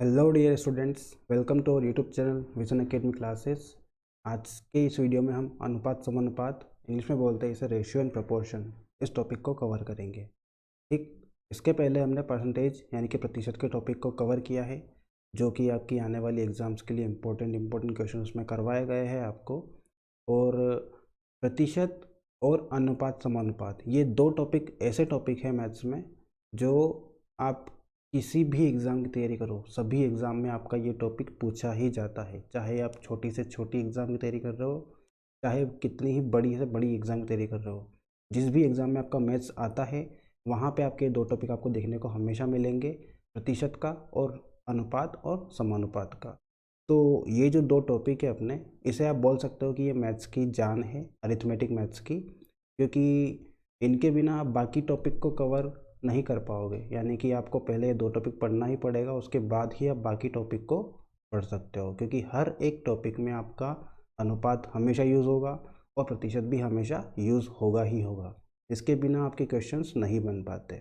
Hello dear students, welcome to our YouTube channel vision academy classes. आज के इस video में हम अनुपात समानुपात, इंग्लिश में बोलते हैं इसे रेशियो एंड प्रोपोर्शन, इस टॉपिक को कवर करेंगे। ठीक, इसके पहले हमने परसेंटेज यानी कि प्रतिशत के टॉपिक को कवर किया है, जो कि आपकी आने वाली एग्ज़ाम्स के लिए इम्पोर्टेंट क्वेश्चन उसमें करवाए गए हैं आपको। और प्रतिशत और अनुपात समानुपात, ये दो टॉपिक ऐसे टॉपिक हैं मैथ्स में जो आप किसी भी एग्ज़ाम की तैयारी करो, सभी एग्ज़ाम में आपका ये टॉपिक पूछा ही जाता है। चाहे आप छोटी से छोटी एग्ज़ाम की तैयारी कर रहे हो, चाहे कितनी ही बड़ी से बड़ी एग्ज़ाम की तैयारी कर रहे हो, जिस भी एग्ज़ाम में आपका मैथ्स आता है वहाँ पे आपके दो टॉपिक आपको देखने को हमेशा मिलेंगे, प्रतिशत का और अनुपात और समानुपात का। तो ये जो दो टॉपिक है अपने, इसे आप बोल सकते हो कि ये मैथ्स की जान है, अरिथमेटिक मैथ्स की, क्योंकि इनके बिना आप बाकी टॉपिक को कवर नहीं कर पाओगे। यानी कि आपको पहले ये दो टॉपिक पढ़ना ही पड़ेगा, उसके बाद ही आप बाकी टॉपिक को पढ़ सकते हो, क्योंकि हर एक टॉपिक में आपका अनुपात हमेशा यूज़ होगा और प्रतिशत भी हमेशा यूज़ होगा ही होगा। इसके बिना आपके क्वेश्चंस नहीं बन पाते।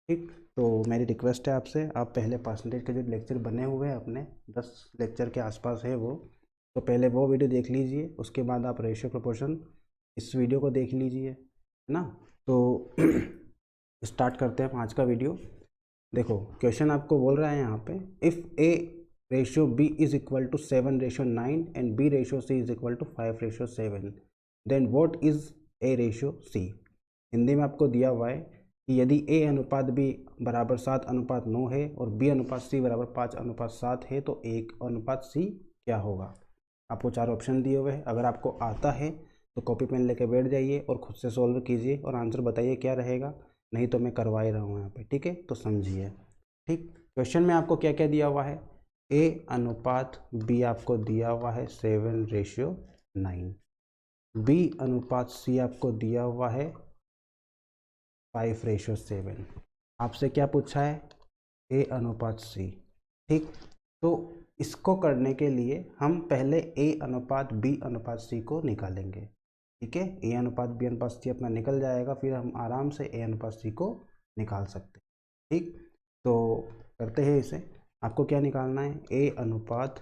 ठीक, तो मेरी रिक्वेस्ट है आपसे, आप पहले परसेंटेज के जो लेक्चर बने हुए हैं अपने 10 लेक्चर के आसपास है वो, तो पहले वो वीडियो देख लीजिए, उसके बाद आप रेशियो प्रोपोर्शन इस वीडियो को देख लीजिए, है ना। तो स्टार्ट करते हैं आज का वीडियो। देखो, क्वेश्चन आपको बोल रहा है यहाँ पे, if a ratio b is equal to 7:9 and b ratio c is equal to 5:7, then what is a ratio c. Hindi में आपको दिया हुआ है कि यदि ए अनुपात बी बराबर 7:9 है और बी अनुपात सी बराबर 5:7 है तो एक अनुपात सी क्या होगा। आपको चार ऑप्शन दिए हुए हैं। अगर आपको आता है तो कॉपी पेन लेके बैठ जाइए और खुद से सॉल्व कीजिए और आंसर बताइए क्या रहेगा, नहीं तो मैं करवा ही रहा हूँ यहाँ पे। ठीक है, तो समझिए। ठीक, क्वेश्चन में आपको क्या क्या दिया हुआ है, ए अनुपात बी आपको दिया हुआ है 7:9, बी अनुपात सी आपको दिया हुआ है 5:7। आपसे क्या पूछा है, ए अनुपात सी। ठीक, तो इसको करने के लिए हम पहले ए अनुपात बी अनुपात सी को निकालेंगे। ठीक है, ए अनुपात बी अनुपात सी अपना निकल जाएगा, फिर हम आराम से ए अनुपात सी को निकाल सकते हैं। ठीक, तो करते हैं इसे। आपको क्या निकालना है, ए अनुपात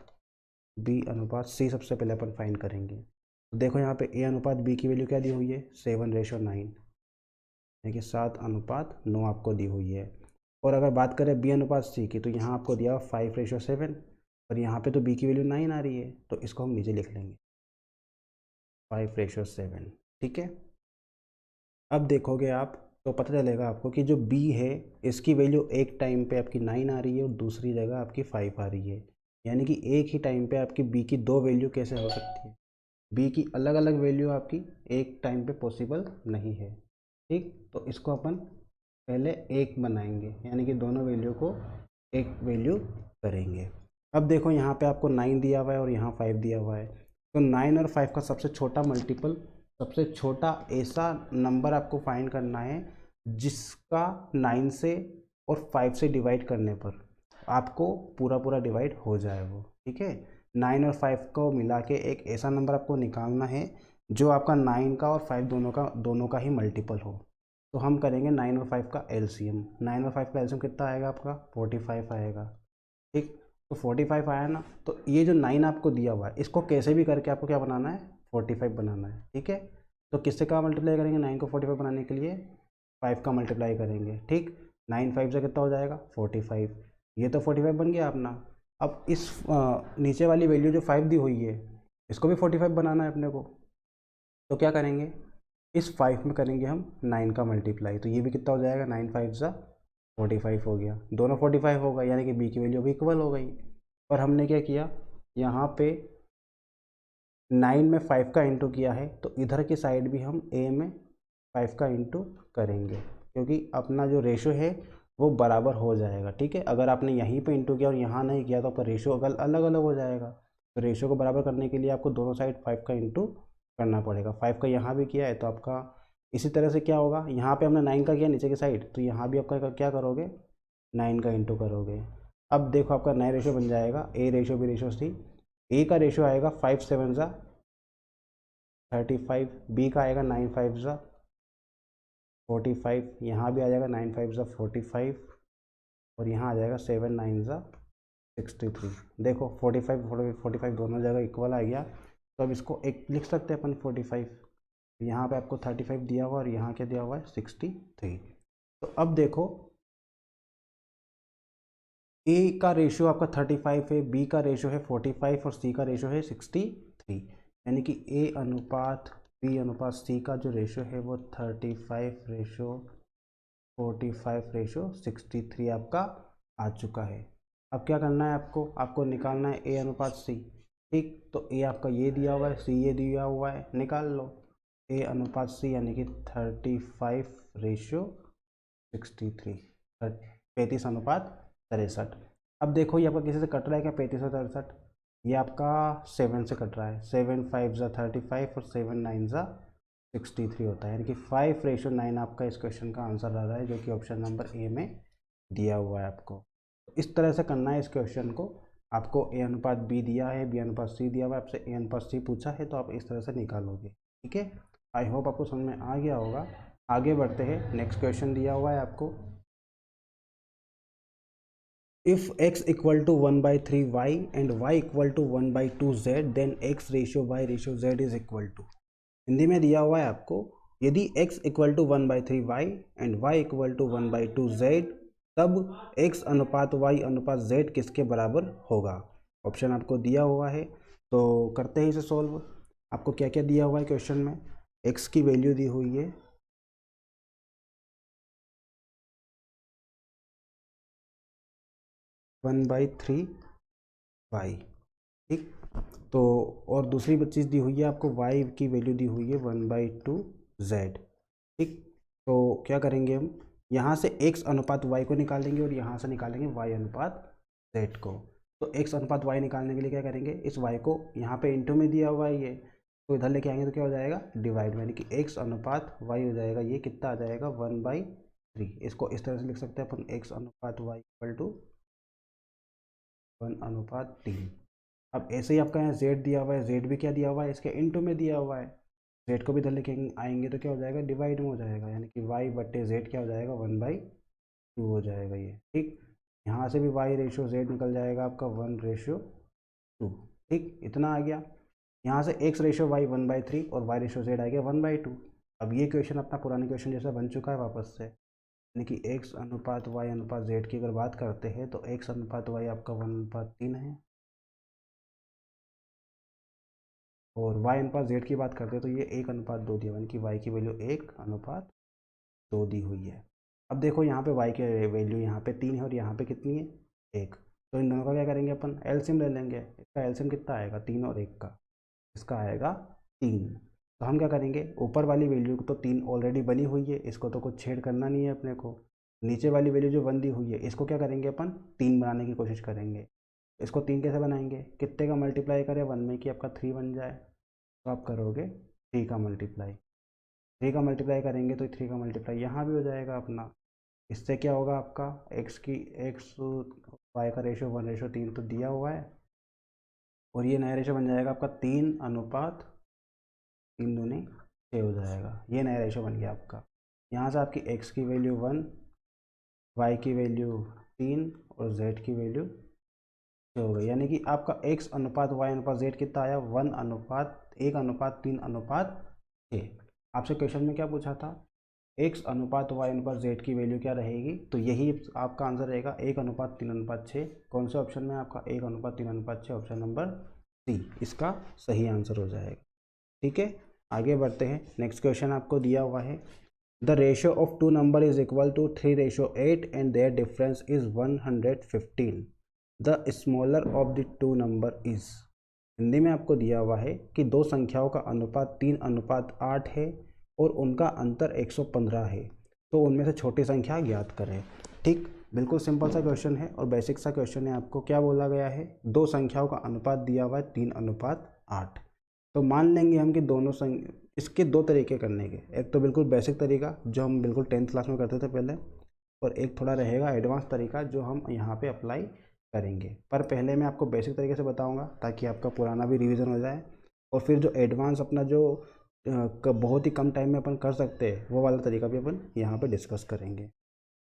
बी अनुपात सी सबसे पहले अपन फाइंड करेंगे। तो देखो यहाँ पे ए अनुपात बी की वैल्यू क्या दी हुई है, 7:9, यानी कि 7:9 आपको दी हुई है। और अगर बात करें बी अनुपात सी की, तो यहाँ आपको दिया 5:7 और यहाँ पे तो बी की वैल्यू 9 आ रही है, तो इसको हम नीचे लिख लेंगे 5:7। ठीक है, अब देखोगे आप तो पता चलेगा आपको कि जो बी है इसकी वैल्यू एक टाइम पे आपकी 9 आ रही है और दूसरी जगह आपकी 5 आ रही है। यानी कि एक ही टाइम पे आपकी बी की दो वैल्यू कैसे हो सकती है, बी की अलग अलग वैल्यू आपकी एक टाइम पे पॉसिबल नहीं है। ठीक, तो इसको अपन पहले एक बनाएंगे, यानी कि दोनों वैल्यू को एक वैल्यू करेंगे। अब देखो यहाँ पे आपको 9 दिया हुआ है और यहाँ 5 दिया हुआ है, तो 9 और 5 का सबसे छोटा मल्टीपल, सबसे छोटा ऐसा नंबर आपको फाइंड करना है जिसका 9 से और 5 से डिवाइड करने पर आपको पूरा पूरा डिवाइड हो जाए वो। ठीक है, 9 और 5 को मिला के एक ऐसा नंबर आपको निकालना है जो आपका 9 का और 5 दोनों का ही मल्टीपल हो। तो हम करेंगे 9 और 5 का एलसीएम। 9 और 5 का एलसीएम कितना आएगा आपका, 45 आएगा। ठीक, तो 45 आया ना, तो ये जो 9 आपको दिया हुआ है इसको कैसे भी करके आपको क्या बनाना है, 45 बनाना है। ठीक है, तो किससे का मल्टीप्लाई करेंगे, 9 को 45 बनाने के लिए 5 का मल्टीप्लाई करेंगे। ठीक, 9 5 से कितना हो जाएगा 45, ये तो 45 बन गया अपना। अब इस नीचे वाली वैल्यू जो 5 दी हुई है इसको भी 45 बनाना है अपने को, तो क्या करेंगे, इस 5 में करेंगे हम 9 का मल्टीप्लाई, तो ये भी कितना हो जाएगा, 9 5 सा 45 हो गया, दोनों 45 होगा, यानी कि बी की वैल्यू भी इक्वल हो गई। और हमने क्या किया, यहाँ पे 9 में 5 का इंटू किया है, तो इधर की साइड भी हम ए में 5 का इंटू करेंगे, क्योंकि अपना जो रेशो है वो बराबर हो जाएगा। ठीक है, अगर आपने यहीं पे इंटू किया और यहाँ नहीं किया तो आपका रेशो अगर अलग अलग हो जाएगा। तो रेशो को बराबर करने के लिए आपको दोनों साइड 5 का इंटू करना पड़ेगा। 5 का यहाँ भी किया है तो आपका इसी तरह से क्या होगा, यहाँ पे हमने 9 का किया नीचे की साइड, तो यहाँ भी आपका क्या करोगे, 9 का इंटू करोगे। अब देखो आपका नया रेशो बन जाएगा ए रेशो बी रेशो सी। ए का रेशो आएगा 5 7 ज़ा 35, बी का आएगा 9 5 ज़ा 45, यहाँ भी आ जाएगा 9 5 ज़ा 45 और यहाँ आ जाएगा 7 9 ज़ा 63। देखो 45 दोनों जगह इक्वल आ गया, तो अब इसको एक लिख सकते हैं अपन 45। यहाँ पे आपको 35 दिया हुआ और यहाँ क्या दिया हुआ है 63। तो अब देखो ए का रेशियो आपका 35 है, बी का रेशियो है 45 और सी का रेशियो है 63। यानी कि ए अनुपात बी अनुपात सी का जो रेशियो है वो 35 रेशियो 45 रेशियो 63 आपका आ चुका है। अब क्या करना है आपको निकालना है ए अनुपात सी। ठीक, तो ए आपका ये दिया हुआ है, सी ये दिया हुआ है, निकाल लो ए अनुपात सी यानी कि 35 रेशियो 63, 35 अनुपात 63। अब देखो ये आपका किसी से कट रहा है क्या 35 और 63? ये आपका 7 से कट रहा है, 7 5 ज़ा 35 और 7 9 ज़ा 63 होता है, यानी कि 5:9 आपका इस क्वेश्चन का आंसर आ रहा है, जो कि ऑप्शन नंबर ए में दिया हुआ है आपको। इस तरह से करना है इस क्वेश्चन को। आपको ए अनुपात बी दिया है, बी अनुपात सी दिया हुआ है, आपसे ए अनुपात सी पूछा है, तो आप इस तरह से निकालोगे। ठीक है, आई होप आपको समझ में आ गया होगा। आगे बढ़ते हैं, नेक्स्ट क्वेश्चन दिया हुआ है आपको, if x equal to 1/3y and y equal to 1/2z then x ratio y ratio z is equal to. Hindi में दिया हुआ है आपको, यदि x equal to 1/3y and y equal to 1/2z तब x अनुपात y अनुपात z किसके बराबर होगा। ऑप्शन आपको दिया हुआ है, तो करते हैं इसे सॉल्व। आपको क्या क्या दिया हुआ है क्वेश्चन में, x की वैल्यू दी हुई है 1/3y। ठीक, तो और दूसरी चीज़ दी हुई है आपको, y की वैल्यू दी हुई है 1/2z। ठीक, तो क्या करेंगे हम, यहाँ से x अनुपात y को निकालेंगे और यहाँ से निकालेंगे y अनुपात z को। तो x अनुपात y निकालने के लिए क्या करेंगे, इस y को यहाँ पे इंटू में दिया हुआ है ये, तो इधर लेके आएंगे तो क्या हो जाएगा डिवाइड में, यानी कि x अनुपात y हो जाएगा, ये कितना आ जाएगा 1/3। इसको इस तरह से लिख सकते हैं अपन, x अनुपात y इक्वल टू 1/3। अब ऐसे ही आपका यहाँ z दिया हुआ है, z भी क्या दिया हुआ है इसके इंटू में दिया हुआ है, z को भी इधर लेके आएंगे तो क्या हो जाएगा डिवाइड में हो जाएगा, यानी कि y बट्टे z क्या हो जाएगा 1/2 हो जाएगा ये। ठीक, यहाँ से भी y रेशियो z निकल जाएगा आपका 1/2। ठीक, इतना आ गया। यहाँ से x रेशियो y 1/3 और y रेशियो z आ गया 1/2। अब ये क्वेश्चन अपना पुराने क्वेश्चन जैसा बन चुका है वापस से, यानी कि x अनुपात y अनुपात z की अगर बात करते हैं तो x अनुपात y आपका 1/3 है, और y अनुपात z की बात करते हैं तो ये 1/2 दिया, यानी कि y की वैल्यू 1/2 दी हुई है। अब देखो यहाँ पे y की वैल्यू यहाँ पे 3 है और यहाँ पे कितनी है 1, तो इन दोनों का क्या करेंगे अपन एलसीएम ले लेंगे। इसका एलसीएम कितना आएगा 3 और 1 का, इसका आएगा 3। तो हम क्या करेंगे, ऊपर वाली वैल्यू तो 3 ऑलरेडी बनी हुई है, इसको तो कुछ छेड़ करना नहीं है अपने को। नीचे वाली वैल्यू जो 1 दी हुई है इसको क्या करेंगे अपन 3 बनाने की कोशिश करेंगे। इसको 3 कैसे बनाएंगे, कितने का मल्टीप्लाई करें 1 में कि आपका 3 बन जाए, तो आप करोगे 3 का मल्टीप्लाई, 3 का मल्टीप्लाई करेंगे तो 3 का मल्टीप्लाई यहाँ भी हो जाएगा अपना। इससे क्या होगा आपका एक्स वाई का रेशियो 1/3 तो दिया हुआ है, और ये नया रेशियो बन जाएगा आपका 3/3 दूनी 6 हो जाएगा। ये नया रेशियो बन गया आपका। यहाँ से आपकी x की वैल्यू 1, y की वैल्यू 3 और z की वैल्यू 6 हो गई, यानी कि आपका x अनुपात y अनुपात z कितना आया 1/3/6। आपसे क्वेश्चन में क्या पूछा था, x अनुपात y अनुपात z की वैल्यू क्या रहेगी, तो यही आपका आंसर रहेगा 1/3/6। कौन से ऑप्शन में आपका 1/3/6, ऑप्शन नंबर सी इसका सही आंसर हो जाएगा। ठीक है, आगे बढ़ते हैं। नेक्स्ट क्वेश्चन आपको दिया हुआ है, the ratio of two number is equal to 3:8 and their difference is 115, the smaller of the two number is. Hindi में आपको दिया हुआ है कि दो संख्याओं का अनुपात 3:8 है और उनका अंतर 115 है, तो उनमें से छोटी संख्या ज्ञात करें। ठीक, बिल्कुल सिंपल सा क्वेश्चन है और बेसिक सा क्वेश्चन है। आपको क्या बोला गया है, दो संख्याओं का अनुपात दिया हुआ है 3:8, तो मान लेंगे हम कि दोनों इसके दो तरीके करने के, एक तो बिल्कुल बेसिक तरीका जो हम बिल्कुल 10th क्लास में करते थे पहले, और एक थोड़ा रहेगा एडवांस तरीका जो हम यहाँ पे अप्लाई करेंगे। पर पहले मैं आपको बेसिक तरीके से बताऊंगा ताकि आपका पुराना भी रिवीजन हो जाए, और फिर जो एडवांस अपना जो बहुत ही कम टाइम में अपन कर सकते हैं वो वाला तरीका भी अपन यहाँ पे डिस्कस करेंगे।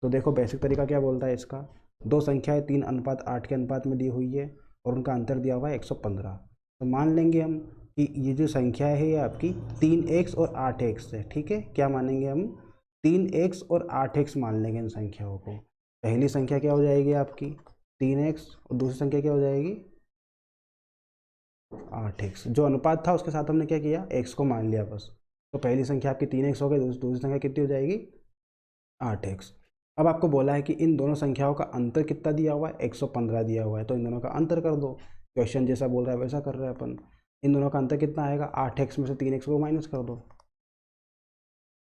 तो देखो बेसिक तरीका क्या बोलता है इसका, दो संख्याएं 3:8 के अनुपात में दी हुई है और उनका अंतर दिया हुआ है 115। तो मान लेंगे हम कि ये जो संख्या है ये आपकी 3x और 8x है। ठीक है, क्या मानेंगे हम? 3x और 8x मान लेंगे इन संख्याओं को। पहली संख्या क्या हो जाएगी आपकी 3x और दूसरी संख्या क्या हो जाएगी 8x। जो अनुपात था उसके साथ हमने क्या किया, x को मान लिया बस। तो पहली संख्या आपकी 3x हो गई, दूसरी संख्या कितनी हो जाएगी 8x। अब आपको बोला है कि इन दोनों संख्याओं का अंतर कितना दिया हुआ है 115 दिया हुआ है, तो इन दोनों का अंतर कर दो। क्वेश्चन जैसा बोल रहा है वैसा कर रहे हैं अपन। इन दोनों का अंतर कितना आएगा, 8x में से 3x को माइनस कर दो।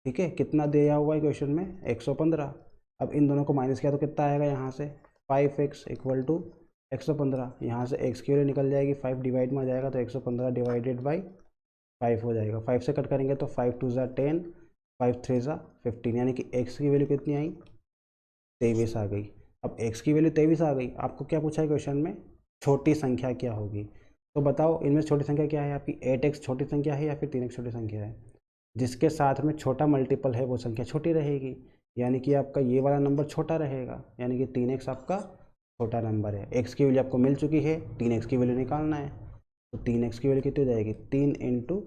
ठीक है, कितना दिया हुआ है क्वेश्चन में 115। अब इन दोनों को माइनस किया तो कितना आएगा यहाँ से 5x इक्वल टू 115। यहाँ से x की वैल्यू निकल जाएगी, 5 डिवाइड में आ जाएगा तो 115 डिवाइडेड बाई 5 हो जाएगा। 5 से कट करेंगे तो 5 2 ज़ा 10, 5 3 ज़ा 15, यानी कि x की वैल्यू कितनी आई 23 आ गई। अब x की वैल्यू 23 आ गई, आपको क्या पूछा है क्वेश्चन में, छोटी संख्या क्या होगी। तो बताओ इनमें छोटी संख्या क्या है आपकी, 8x छोटी संख्या है या फिर 3x छोटी संख्या है। जिसके साथ में छोटा मल्टीपल है वो संख्या छोटी रहेगी, यानी कि आपका ये वाला नंबर छोटा रहेगा, यानी कि 3x आपका छोटा नंबर है। x की वैल्यू आपको मिल चुकी है, 3x की वैल्यू निकालना है। तो 3x की वैल्यू कितनी हो जाएगी 3 इंटू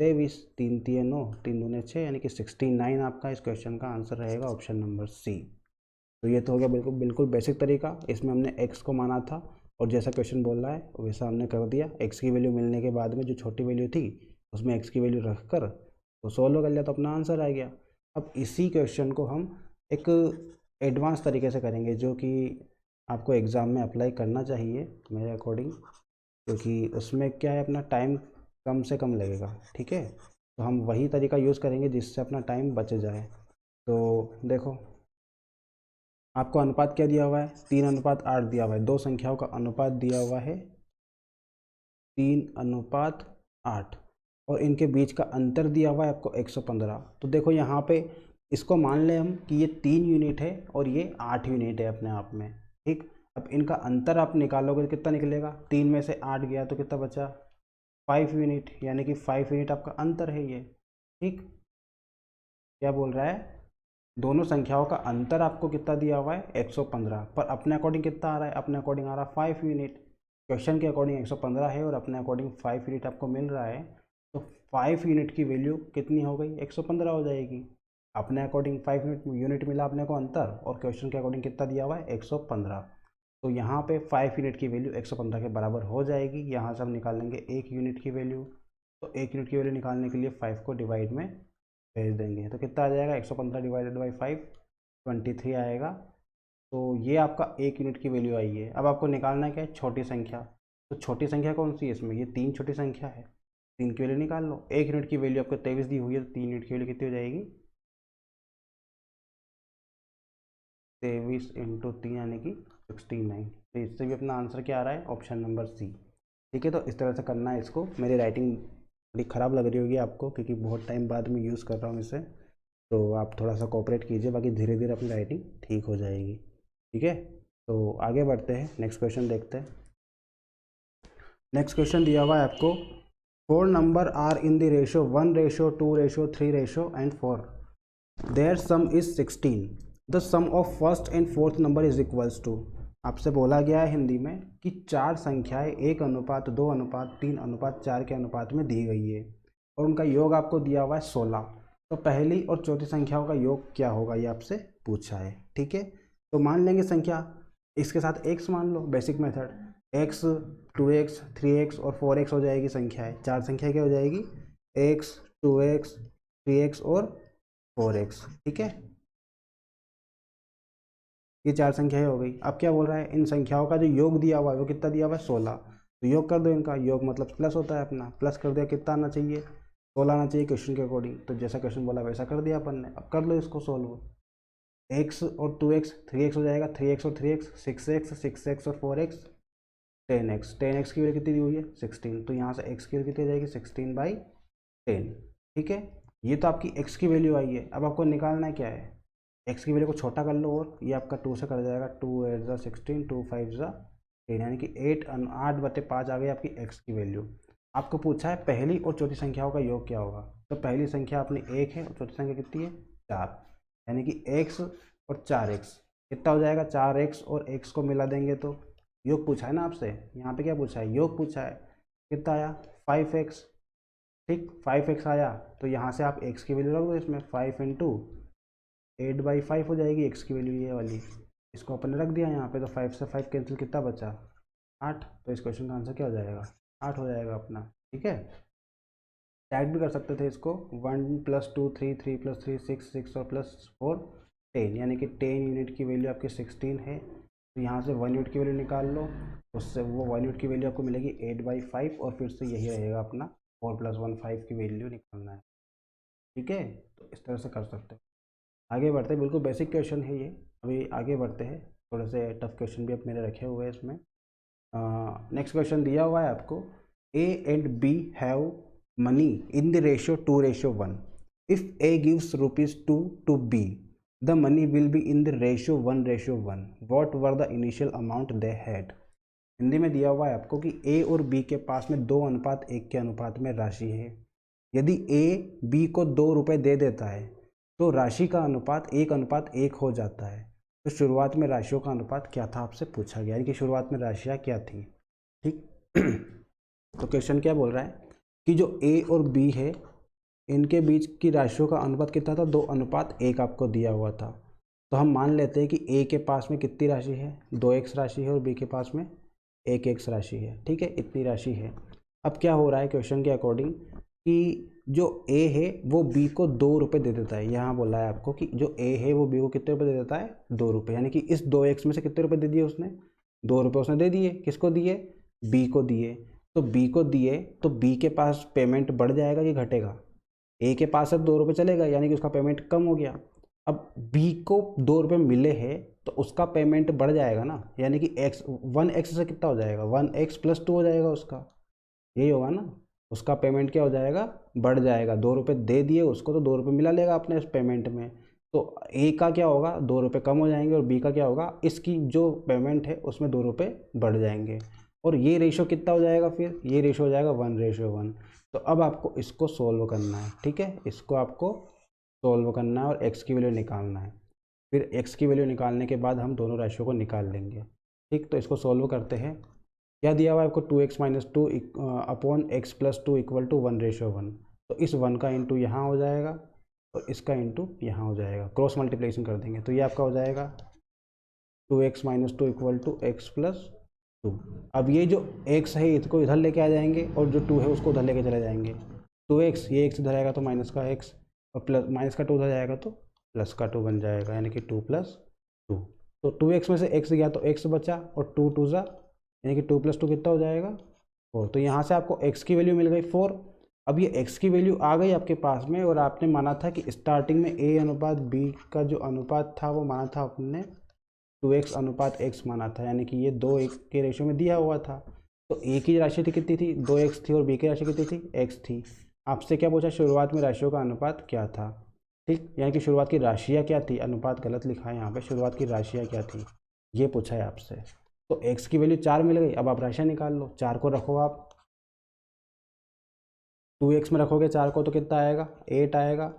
23, 3 3 9, 3 दूने 6, यानी कि 69 आपका इस क्वेश्चन का आंसर रहेगा ऑप्शन नंबर सी। तो ये तो हो गया बिल्कुल बेसिक तरीका। इसमें हमने x को माना था और जैसा क्वेश्चन बोल रहा है वैसा हमने कर दिया। x की वैल्यू मिलने के बाद में जो छोटी वैल्यू थी उसमें x की वैल्यू रख कर तो सोल्व कर लिया तो अपना आंसर आ गया। अब इसी क्वेश्चन को हम एक एडवांस तरीके से करेंगे जो कि आपको एग्ज़ाम में अप्लाई करना चाहिए मेरे अकॉर्डिंग, क्योंकि उसमें क्या है अपना टाइम कम से कम लगेगा। ठीक है, तो हम वही तरीका यूज़ करेंगे जिससे अपना टाइम बच जाए। तो देखो आपको अनुपात क्या दिया हुआ है 3:8 दिया हुआ है, दो संख्याओं का अनुपात दिया हुआ है 3:8 और इनके बीच का अंतर दिया हुआ है आपको 115। तो देखो यहाँ पे इसको मान लें हम कि ये 3 यूनिट है और ये 8 यूनिट है अपने आप में। ठीक, अब इनका अंतर आप निकालोगे तो कितना निकलेगा, 3 में से 8 गया तो कितना बचा 5 यूनिट, यानी कि 5 यूनिट आपका अंतर है ये। ठीक, क्या बोल रहा है, दोनों संख्याओं का अंतर आपको कितना दिया हुआ है 115, पर अपने अकॉर्डिंग कितना आ रहा है, अपने अकॉर्डिंग आ रहा है 5 यूनिट। क्वेश्चन के अकॉर्डिंग 115 है और अपने अकॉर्डिंग 5 यूनिट आपको मिल रहा है, तो 5 यूनिट की वैल्यू कितनी हो गई 115 हो जाएगी। अपने अकॉर्डिंग 5 यूनिट मिला अपने को अंतर और क्वेश्चन के अकॉर्डिंग कितना दिया हुआ है 115। तो यहाँ पे 5 यूनिट की वैल्यू 115 के बराबर हो जाएगी। यहाँ से हम निकाल लेंगे 1 यूनिट की वैल्यू, तो 1 यूनिट की वैल्यू निकालने के लिए 5 को डिवाइड में भेज देंगे तो कितना आ जाएगा 115 डिवाइडेड बाई 5 23 आएगा। तो ये आपका 1 यूनिट की वैल्यू आई है। अब आपको निकालना क्या है छोटी संख्या, तो छोटी संख्या कौन सी है इसमें, ये 3 छोटी संख्या है, 3 की वैल्यू निकाल लो। 1 यूनिट की वैल्यू आपको 23 दी हुई है, तो 3 यूनिट की वैल्यू कितनी हो जाएगी 23 इंटू 3 यानी कि 69। तो इससे भी अपना आंसर क्या आ रहा है ऑप्शन नंबर सी। ठीक है, तो इस तरह से करना है इसको। मेरी राइटिंग थोड़ी ख़राब लग रही होगी आपको क्योंकि बहुत टाइम बाद में यूज़ कर रहा हूँ इसे, तो आप थोड़ा सा कोऑपरेट कीजिए, बाकी धीरे धीरे अपनी राइटिंग ठीक हो जाएगी। ठीक है, तो आगे बढ़ते हैं, नेक्स्ट क्वेश्चन देखते हैं। नेक्स्ट क्वेश्चन दिया हुआ है आपको, 4 number are in the ratio 1:2:3 and 4, their sum is 16, the sum of first and fourth number is equals to. आपसे बोला गया है हिंदी में कि 4 संख्याएं 1:2:3:4 के अनुपात में दी गई है और उनका योग आपको दिया हुआ है 16। तो पहली और चौथी संख्याओं का योग क्या होगा ये आपसे पूछा है। ठीक है, तो मान लेंगे संख्या, इसके साथ x मान लो, basic method, x 2x 3x और 4x हो जाएगी संख्याएं। 4 संख्या क्या हो जाएगी x 2x 3x और 4x। ठीक है, ये 4 संख्याएं हो गई। अब क्या बोल रहा है, इन संख्याओं का जो योग दिया हुआ है वो कितना दिया हुआ है 16। तो योग कर दो, इनका योग मतलब प्लस होता है अपना, प्लस कर दिया, कितना आना चाहिए 16 आना चाहिए क्वेश्चन के अकॉर्डिंग। तो जैसा क्वेश्चन बोला वैसा कर दिया अपन ने। अब कर लो इसको सोल्व, x और 2x 3x हो जाएगा, 3x और 3x 6x, 6x और 4x 10x, 10x की वैल्यू कितनी दी हुई है 16, तो यहाँ से x की वैल्यू कितनी हो जाएगी 16/10। ठीक है, ये तो आपकी x की वैल्यू आई है। अब आपको निकालना है क्या है, x की वैल्यू को छोटा कर लो और ये आपका 2 से कर जाएगा, 2 8 ज़ा 16, 2 5 ज़ा 10, यानी कि 8/5 आ गई आपकी x की वैल्यू। आपको पूछा है पहली और चौथी संख्याओं का योग क्या होगा, तो पहली संख्या अपनी 1 है और चौथी संख्या कितनी है 4, यानी कि x और 4x। कितना हो जाएगा, 4x और x को मिला देंगे तो योग पूछा है ना आपसे, यहाँ पे क्या पूछा है, योग पूछा है। कितना आया, 5x। ठीक, 5x आया तो यहाँ से आप x की वैल्यू रख दो इसमें, 5 इंटू 8/5 हो जाएगी x की वैल्यू ये वाली। इसको अपन ने रख दिया यहाँ पे, तो 5 से 5 कैंसिल, कितना बचा, 8। तो इस क्वेश्चन का आंसर क्या हो जाएगा, 8 हो जाएगा अपना। ठीक है, ऐड भी कर सकते थे इसको, 1 + 2 3, 3 + 3 6, 6 और +4 10, यानी कि 10 यूनिट की वैल्यू आपकी 16 है। तो यहाँ से 1 यूनिट की वैल्यू निकाल लो, उससे वो 1 यूनिट की वैल्यू आपको मिलेगी 8/5, और फिर से यही रहेगा अपना 4 + 1 5 की वैल्यू निकालना है। ठीक है, तो इस तरह से कर सकते हैं। आगे बढ़ते हैं, बिल्कुल बेसिक क्वेश्चन है ये। अभी आगे बढ़ते हैं, थोड़े से टफ क्वेश्चन भी अब मेरे रखे हुए हैं इसमें। नेक्स्ट क्वेश्चन दिया हुआ है आपको, A and B have money in the ratio 2:1. If A gives ₹2 to B, the money will be in the ratio 1:1. What were the initial amount they had? Hindi में दिया हुआ है आपको कि A और B के पास में 2:1 के अनुपात में राशि है। यदि A B को ₹2 दे देता है तो राशि का अनुपात 1:1 हो जाता है। तो शुरुआत में राशियों का अनुपात क्या था आपसे पूछा गया, यानी कि शुरुआत में राशियाँ क्या थी। ठीक तो क्वेश्चन क्या बोल रहा है कि जो A और B है इनके बीच की राशियों का अनुपात कितना था, 2:1 आपको दिया हुआ था। तो हम मान लेते हैं कि A के पास में कितनी राशि है, 2x राशि है, और B के पास में 1x राशि है। ठीक है, इतनी राशि है। अब क्या हो रहा है क्वेश्चन के अकॉर्डिंग कि जो A है वो B को ₹2 दे देता है। यहाँ बोला है आपको कि जो A है वो B को कितने रुपए दे देता है, ₹2, यानी कि इस 2x में से कितने रुपए दे दिए उसने, ₹2 उसने दे दिए। किसको दिए, B को दिए। तो B को दिए तो B के पास पेमेंट बढ़ जाएगा कि घटेगा, A के पास अब ₹2 चलेगा, यानी कि उसका पेमेंट कम हो गया। अब B को ₹2 मिले हैं तो उसका पेमेंट बढ़ जाएगा ना, यानी कि 1x से कितना हो जाएगा, 1x + 2 हो जाएगा उसका, यही होगा ना। उसका पेमेंट क्या हो जाएगा, बढ़ जाएगा। ₹2 दे दिए उसको तो ₹2 मिला लेगा अपने उस पेमेंट में। तो A का क्या होगा, ₹2 कम हो जाएंगे, और B का क्या होगा, इसकी जो पेमेंट है उसमें ₹2 बढ़ जाएंगे। और ये रेशो कितना हो जाएगा, फिर ये रेशो हो जाएगा 1:1। तो अब आपको इसको सोल्व करना है। ठीक है, इसको आपको सोल्व करना है और x की वैल्यू निकालना है। फिर x की वैल्यू निकालने के बाद हम दोनों राशियों को निकाल लेंगे। ठीक, तो इसको सोल्व करते हैं। क्या दिया हुआ है आपको, 2x - 2 अपॉन x + 2 = 1:1। तो इस 1 का इंटू यहाँ हो जाएगा और इसका इंटू यहाँ हो जाएगा, क्रॉस मल्टीप्लिकेशन कर देंगे तो ये आपका हो जाएगा 2x - 2 = x + 2। अब ये जो x है इसको इधर लेके आ जाएंगे और जो 2 है उसको उधर लेके चले जाएंगे। 2x, ये x इधर आएगा तो माइनस का x, और प्लस माइनस का 2 उधर जाएगा तो प्लस का 2 बन जाएगा, यानी कि 2 + 2। तो 2x में से x गया तो x बचा, और 2 2 जा, यानी कि 2 + 2 कितना हो जाएगा, 4। तो यहाँ से आपको x की वैल्यू मिल गई 4। अब ये x की वैल्यू आ गई आपके पास में, और आपने माना था कि स्टार्टिंग में A/B का जो अनुपात था वो माना था आपने 2x/x माना था, यानी कि ये 2:1 के रेशियो में दिया हुआ था। तो A की राशि थी कितनी थी, 2x थी, और B की राशि कितनी थी, x थी। आपसे क्या पूछा, शुरुआत में राशियों का अनुपात क्या था। ठीक, यानी कि शुरुआत की राशियाँ क्या थी, अनुपात गलत लिखा है यहाँ पे, शुरुआत की राशियाँ क्या थी ये पूछा है आपसे। तो x की वैल्यू 4 मिल गई। अब आप राशियाँ निकाल लो, 4 को रखो आप, 2x में रखोगे 4 को तो कितना आएगा, 8 आएगा,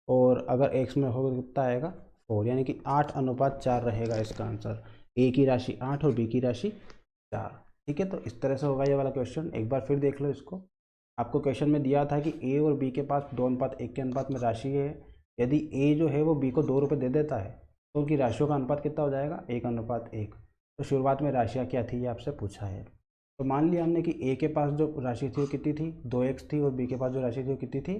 और अगर x में रखोगे तो कितना आएगा, 4, यानी कि 8:4 रहेगा इसका आंसर। A की राशि 8 और B की राशि 4। ठीक है, तो इस तरह से होगा ये वाला क्वेश्चन। एक बार फिर देख लो इसको। आपको क्वेश्चन में दिया था कि A और B के पास 2:1 के अनुपात में राशि है। यदि A जो है वो B को ₹2 दे देता है तो उनकी राशियों का अनुपात कितना हो जाएगा, 1:1। तो शुरुआत में राशियाँ क्या थी ये आपसे पूछा है। तो मान लिया हमने कि A के पास जो राशि थी वो कितनी थी, 2x थी, और B के पास जो राशि थी वो कितनी थी,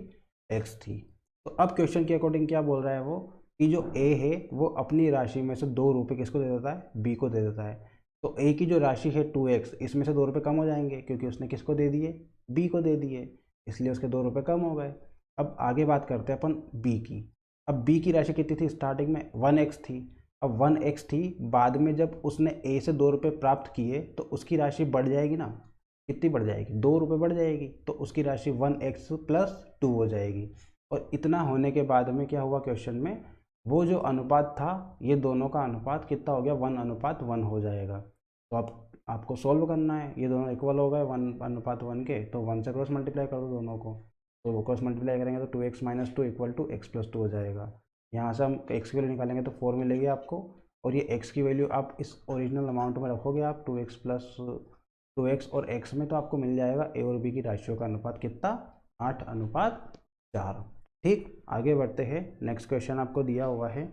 x थी। तो अब क्वेश्चन के अकॉर्डिंग क्या बोल रहा है वो, कि जो A है वो अपनी राशि में से ₹2 किसको दे देता है, B को दे देता है। तो A की जो राशि है 2x, इसमें से ₹2 कम हो जाएंगे क्योंकि उसने किसको दे दिए, B को दे दिए, इसलिए उसके ₹2 कम हो गए। अब आगे बात करते हैं अपन B की। अब B की राशि कितनी थी, स्टार्टिंग में 1x थी। अब 1x थी, बाद में जब उसने A से ₹2 प्राप्त किए तो उसकी राशि बढ़ जाएगी ना, कितनी बढ़ जाएगी, ₹2 बढ़ जाएगी, तो उसकी राशि 1x + 2 हो जाएगी। और इतना होने के बाद में क्या हुआ क्वेश्चन में, वो जो अनुपात था ये दोनों का अनुपात कितना हो गया, 1:1 हो जाएगा। तो अब आपको सोल्व करना है, ये दोनों इक्वल हो गए 1:1 के, तो 1 से क्रॉस मल्टीप्लाई कर दो दोनों को। तो क्रॉस मल्टीप्लाई करेंगे तो 2x - 2 = x + 2 हो जाएगा। यहाँ से हम x की वैल्यू निकालेंगे तो 4 मिलेगी आपको, और ये x की वैल्यू आप इस ओरिजिनल अमाउंट में रखोगे आप 2x प्लस 2x और x में, तो आपको मिल जाएगा a और b की राशियों का अनुपात कितना, 8:4। ठीक, आगे बढ़ते हैं। नेक्स्ट क्वेश्चन आपको दिया हुआ है,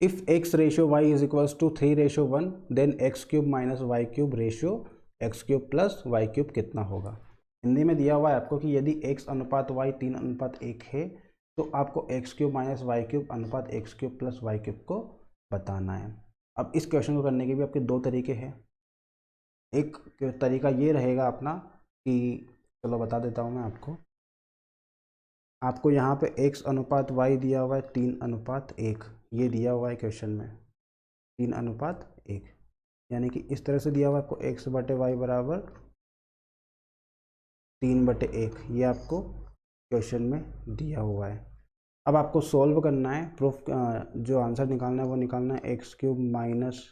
if x ratio y is equals to 3:1 then x³ minus y³ ratio x³ plus y³ कितना होगा। हिंदी में दिया हुआ है आपको कि यदि x अनुपात y 3:1 है तो आपको x³ माइनस y³ अनुपात x³ प्लस y³ को बताना है। अब इस क्वेश्चन को करने के भी आपके दो तरीके हैं। एक तरीका ये रहेगा अपना कि चलो बता देता हूँ मैं आपको यहाँ पे x अनुपात y दिया हुआ है 3:1, ये दिया हुआ है क्वेश्चन में 3:1, यानी कि इस तरह से दिया हुआ है आपको x/y बराबर 3/1, ये आपको क्वेश्चन में दिया हुआ है। अब आपको सॉल्व करना है, प्रूफ जो आंसर निकालना है वो निकालना है x³ माइनस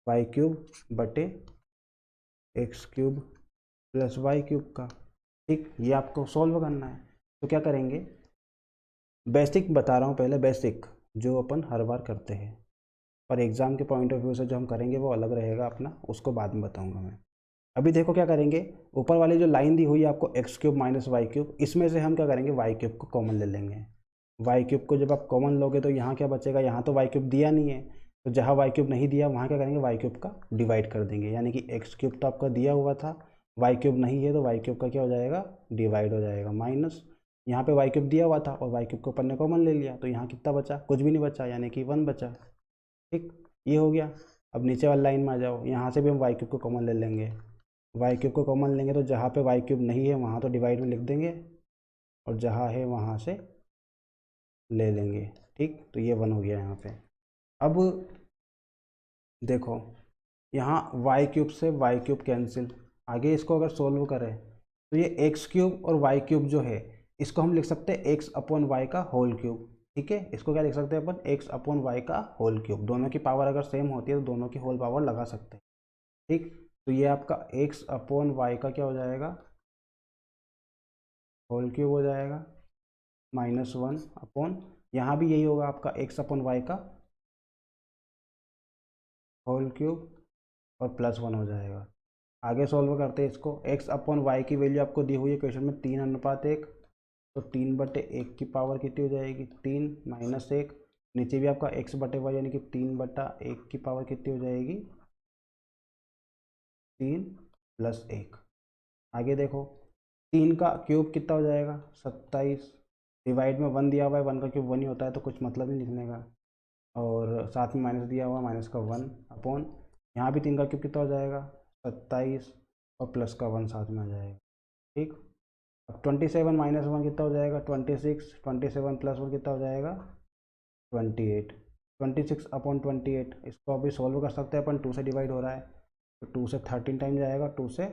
y³ बटे x³ प्लस y³ का। ठीक, ये आपको सॉल्व करना है। तो क्या करेंगे, बेसिक बता रहा हूँ पहले, बेसिक जो अपन हर बार करते हैं, और एग्ज़ाम के पॉइंट ऑफ व्यू से जो हम करेंगे वो अलग रहेगा अपना, उसको बाद में बताऊँगा मैं। अभी देखो क्या करेंगे, ऊपर वाली जो लाइन दी हुई है आपको x³ माइनस y³, इसमें से हम क्या करेंगे y³ को कॉमन ले लेंगे। y³ को जब आप कॉमन लोगे तो यहाँ क्या बचेगा, यहाँ तो y³ दिया नहीं है, तो जहाँ y³ नहीं दिया वहाँ क्या करेंगे, y³ का डिवाइड कर देंगे, यानी कि x³ तो आपका दिया हुआ था, y³ नहीं है तो y³ का क्या हो जाएगा, डिवाइड हो जाएगा, माइनस यहाँ पे y³ दिया हुआ था और y³ को अपन ने कॉमन ले लिया, तो यहाँ कितना बचा, कुछ भी नहीं बचा, यानी कि 1 बचा। ठीक, ये हो गया। अब नीचे वाली लाइन में आ जाओ, यहाँ से भी हम y³ को कॉमन ले लेंगे, y³ को कॉमन लेंगे तो जहाँ पे y³ नहीं है वहाँ तो डिवाइड में लिख देंगे, और जहाँ है वहाँ से ले लेंगे। ठीक, तो ये 1 हो गया यहाँ पे। अब देखो यहाँ y³ से y³ कैंसिल, आगे इसको अगर सोल्व करें तो ये x³ और y³ जो है इसको हम लिख सकते हैं x/y का होल क्यूब। ठीक है, इसको क्या लिख सकते हैं अपन, x/y का होल क्यूब। दोनों की पावर अगर सेम होती है तो दोनों की होल पावर लगा सकते हैं। ठीक, तो ये आपका x/y का क्या हो जाएगा, होल क्यूब हो जाएगा, -1 अपॉन, यहाँ भी यही होगा आपका x/y का होल क्यूब और +1 हो जाएगा। आगे सॉल्व करते हैं इसको, x/y की वैल्यू आपको दी हुई है क्वेश्चन में 3:1, तो 3/1 की पावर कितनी हो जाएगी, 3 माइनस 1, नीचे भी आपका x/y यानी कि 3/1 की पावर कितनी हो जाएगी, 3 + 1। आगे देखो 3 का क्यूब कितना हो जाएगा, 27, डिवाइड में 1 दिया हुआ है, 1 का क्यूब 1 ही होता है तो कुछ मतलब नहीं लिखने का, और साथ में माइनस दिया हुआ, माइनस का 1 अपॉन, यहाँ भी 3 का क्यूब कितना हो जाएगा, 27, और प्लस का 1 साथ में आ जाएगा। ठीक, अब 27 माइनस 1 कितना हो जाएगा, 26, 27 + 1 कितना हो जाएगा, 28, 26 अपॉन 28, इसको अभी सॉल्व कर सकते हैं अपन, 2 से डिवाइड हो रहा है तो 2 से 13 टाइम जाएगा, 2 से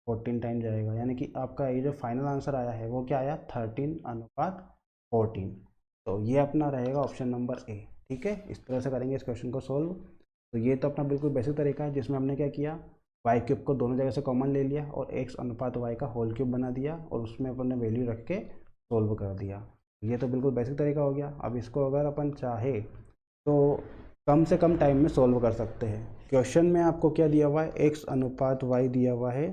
14 टाइम जाएगा, यानी कि आपका ये जो फाइनल आंसर आया है वो क्या आया, 13:14। तो ये अपना रहेगा ऑप्शन नंबर ए। ठीक है, इस तरह से करेंगे इस क्वेश्चन को सॉल्व। तो ये तो अपना बिल्कुल बेसिक तरीका है जिसमें हमने क्या किया, y³ को दोनों जगह से कॉमन ले लिया और x/y का होल क्यूब बना दिया और उसमें अपन ने वैल्यू रख के सोल्व कर दिया। ये तो बिल्कुल बेसिक तरीका हो गया। अब इसको अगर अपन चाहे तो कम से कम टाइम में सोल्व कर सकते हैं। क्वेश्चन में आपको क्या दिया हुआ है, x/y दिया हुआ है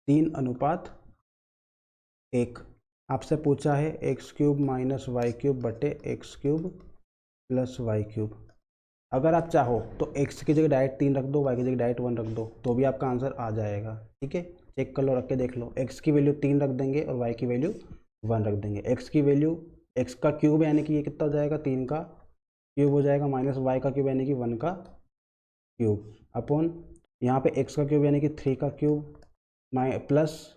3:1, आपसे पूछा है x³ माइनस y³ बटे x³ प्लस y³। अगर आप चाहो तो x की जगह डायरेक्ट 3 रख दो, y की जगह डायरेक्ट 1 रख दो, तो भी आपका आंसर आ जाएगा। ठीक है, चेक कर लो, रख के देख लो, x की वैल्यू 3 रख देंगे और y की वैल्यू 1 रख देंगे। x की वैल्यू, x का क्यूब यानी कि ये कितना हो जाएगा, 3 का क्यूब हो जाएगा, माइनस y का क्यूब यानी कि 1 का क्यूब अपॉन, यहाँ पे x का क्यूब यानी कि 3 का क्यूब प्लस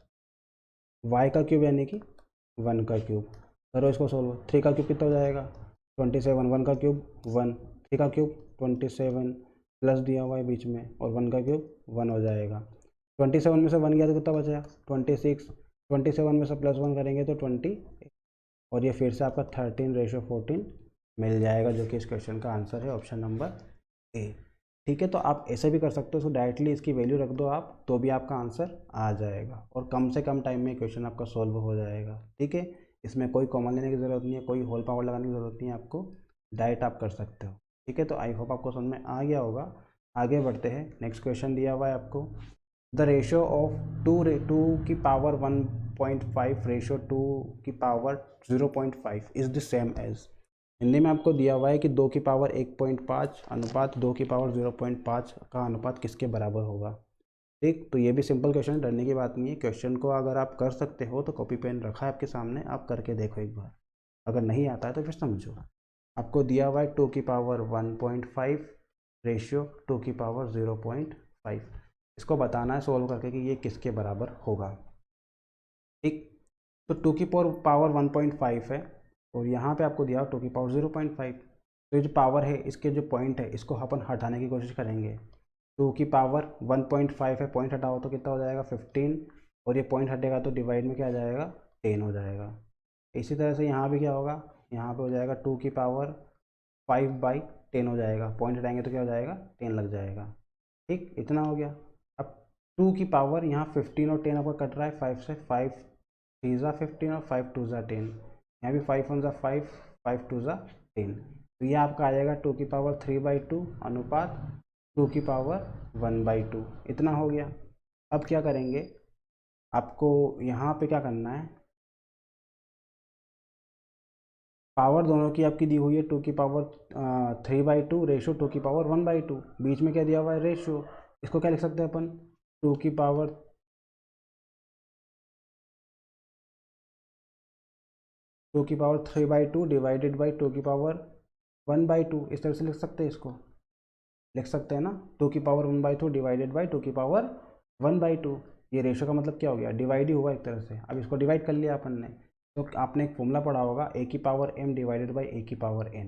y का क्यूब यानी कि 1 का क्यूब। करो इसको सोल्व, 3 का क्यूब कितना हो जाएगा, 27, 1 का क्यूब 1, 3 का क्यूब 27 प्लस दिया हुआ है बीच में, और 1 का क्यूब 1 हो जाएगा। 27 में से 1 गया तो कितना बचा, 26, 27 में से +1 करेंगे तो 20, और ये फिर से आपका 13:14 मिल जाएगा, जो कि इस क्वेश्चन का आंसर है ऑप्शन नंबर ए। ठीक है, तो आप ऐसे भी कर सकते हो, इसको डायरेक्टली इसकी वैल्यू रख दो आप, तो भी आपका आंसर आ जाएगा और कम से कम टाइम में क्वेश्चन आपका सॉल्व हो जाएगा। ठीक है, इसमें कोई कॉमन लेने की ज़रूरत नहीं है, कोई होल पावर लगाने की ज़रूरत नहीं है आपको, डायरेक्ट आप कर सकते हो। ठीक है, तो आई होप आपको समझ में आ गया होगा। आगे बढ़ते हैं, नेक्स्ट क्वेश्चन दिया हुआ है आपको, द रेशियो ऑफ 2 की पावर 1.5 रेशियो 2 की power 0.5 is the same as. Hindi में आपको दिया हुआ है कि 2 की पावर 1.5 अनुपात 2 की पावर 0.5 का अनुपात किसके बराबर होगा। ठीक, तो ये भी सिंपल क्वेश्चन, डरने की बात नहीं है। क्वेश्चन को अगर आप कर सकते हो तो कॉपी पेन रखा है आपके सामने, आप करके देखो एक बार, अगर नहीं आता है तो फिर समझो। आपको दिया हुआ है 2 की पावर 1.5 रेशियो 2 की पावर 0.5, इसको बताना है सोल्व करके कि ये किसके बराबर होगा। ठीक, तो 2 की पावर 1.5 है और यहाँ पे आपको दिया 2 की पावर 0.5, तो ये जो पावर है इसके जो पॉइंट है इसको अपन हटाने की कोशिश करेंगे। 2 की पावर 1.5 है, पॉइंट हटाओ तो कितना हो जाएगा 15, और ये पॉइंट हटेगा तो डिवाइड में क्या आ जाएगा 10 हो जाएगा। इसी तरह से यहाँ भी क्या होगा, यहाँ पे हो जाएगा 2 की पावर 5/10 हो जाएगा, पॉइंट हटाएंगे तो क्या हो जाएगा 10 लग जाएगा। ठीक, इतना हो गया। अब 2 की पावर यहाँ 15 और 10 आपका कट रहा है 5 से, 5 3 ज़ा 15 और 5 2 ज़ा 10, यहाँ भी 5 1 ज़ा 5 5 2 ज़ा 10, तो ये आपका आ जाएगा 2 की पावर 3/2 अनुपात 2 की पावर 1/2, इतना हो गया। अब क्या करेंगे, आपको यहाँ पे क्या करना है, पावर दोनों की आपकी दी हुई है 2 की पावर 3/2 रेशो 2 की पावर 1/2, बीच में क्या दिया हुआ है रेशो, इसको क्या लिख सकते हैं अपन 2 की पावर 3/2 डिवाइडेड बाई 2 की पावर 1/2, इस तरह से लिख सकते हैं, इसको लिख सकते हैं ना, 2 की पावर 1/2 डिवाइडेड बाई 2 की पावर 1/2। ये रेशो का मतलब क्या हो गया, डिवाइड ही हुआ एक तरह से। अब इसको डिवाइड कर लिया अपन ने, तो आपने एक फॉर्मूला पढ़ा होगा a की power m divided by a की पावर n,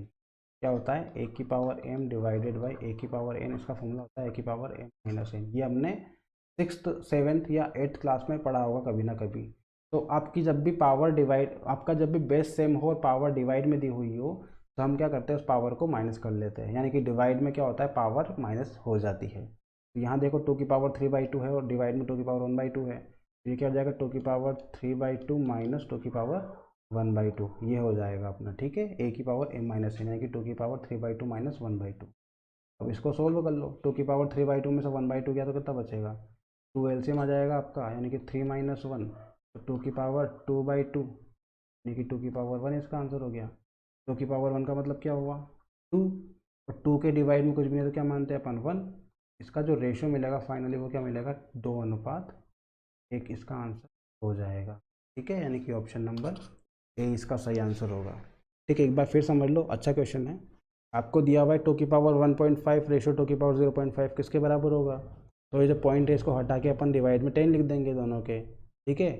क्या होता है a की power m divided by a की पावर n, इसका फॉर्मूला होता है a की पावर m माइनस n। ये हमने 6th 7th या 8th क्लास में पढ़ा होगा कभी ना कभी। तो आपकी जब भी पावर डिवाइड, आपका जब भी बेस सेम हो और पावर डिवाइड में दी हुई हो, तो हम क्या करते हैं उस पावर को माइनस कर लेते हैं, यानी कि डिवाइड में क्या होता है पावर माइनस हो जाती है। तो यहाँ देखो 2 की पावर 3/2 है और डिवाइड में 2 की पावर 1/2 है, तो ये क्या हो जाएगा 2 की पावर 3/2 माइनस 2 की पावर 1/2, ये हो जाएगा अपना। ठीक है, a की पावर m माइनस n, यानी कि 2 की पावर 3/2 माइनस 1/2। अब इसको सोल्व कर लो, 2 की पावर 3/2 में से 1/2 गया तो कितना बचेगा 2, एलसीएम आ जाएगा आपका, यानी कि 3 माइनस 1, तो 2 की पावर 2/2, यानी कि 2 की पावर 1 इसका आंसर हो गया। 2 की पावर 1 का मतलब क्या हुआ 2, और 2 के डिवाइड में कुछ भी नहीं तो क्या मानते हैं अपन 1। इसका जो रेशियो मिलेगा फाइनली वो क्या मिलेगा 2:1, इसका आंसर हो जाएगा। ठीक है, यानी कि ऑप्शन नंबर ए इसका सही आंसर होगा। ठीक है, एक बार फिर समझ लो, अच्छा क्वेश्चन है। आपको दिया हुआ है 2 की पावर 1.5 रेशियो 2 की पावर 0.5 किसके बराबर होगा, तो ये जो पॉइंट है इसको हटा के अपन डिवाइड में 10 लिख देंगे दोनों के। ठीक है,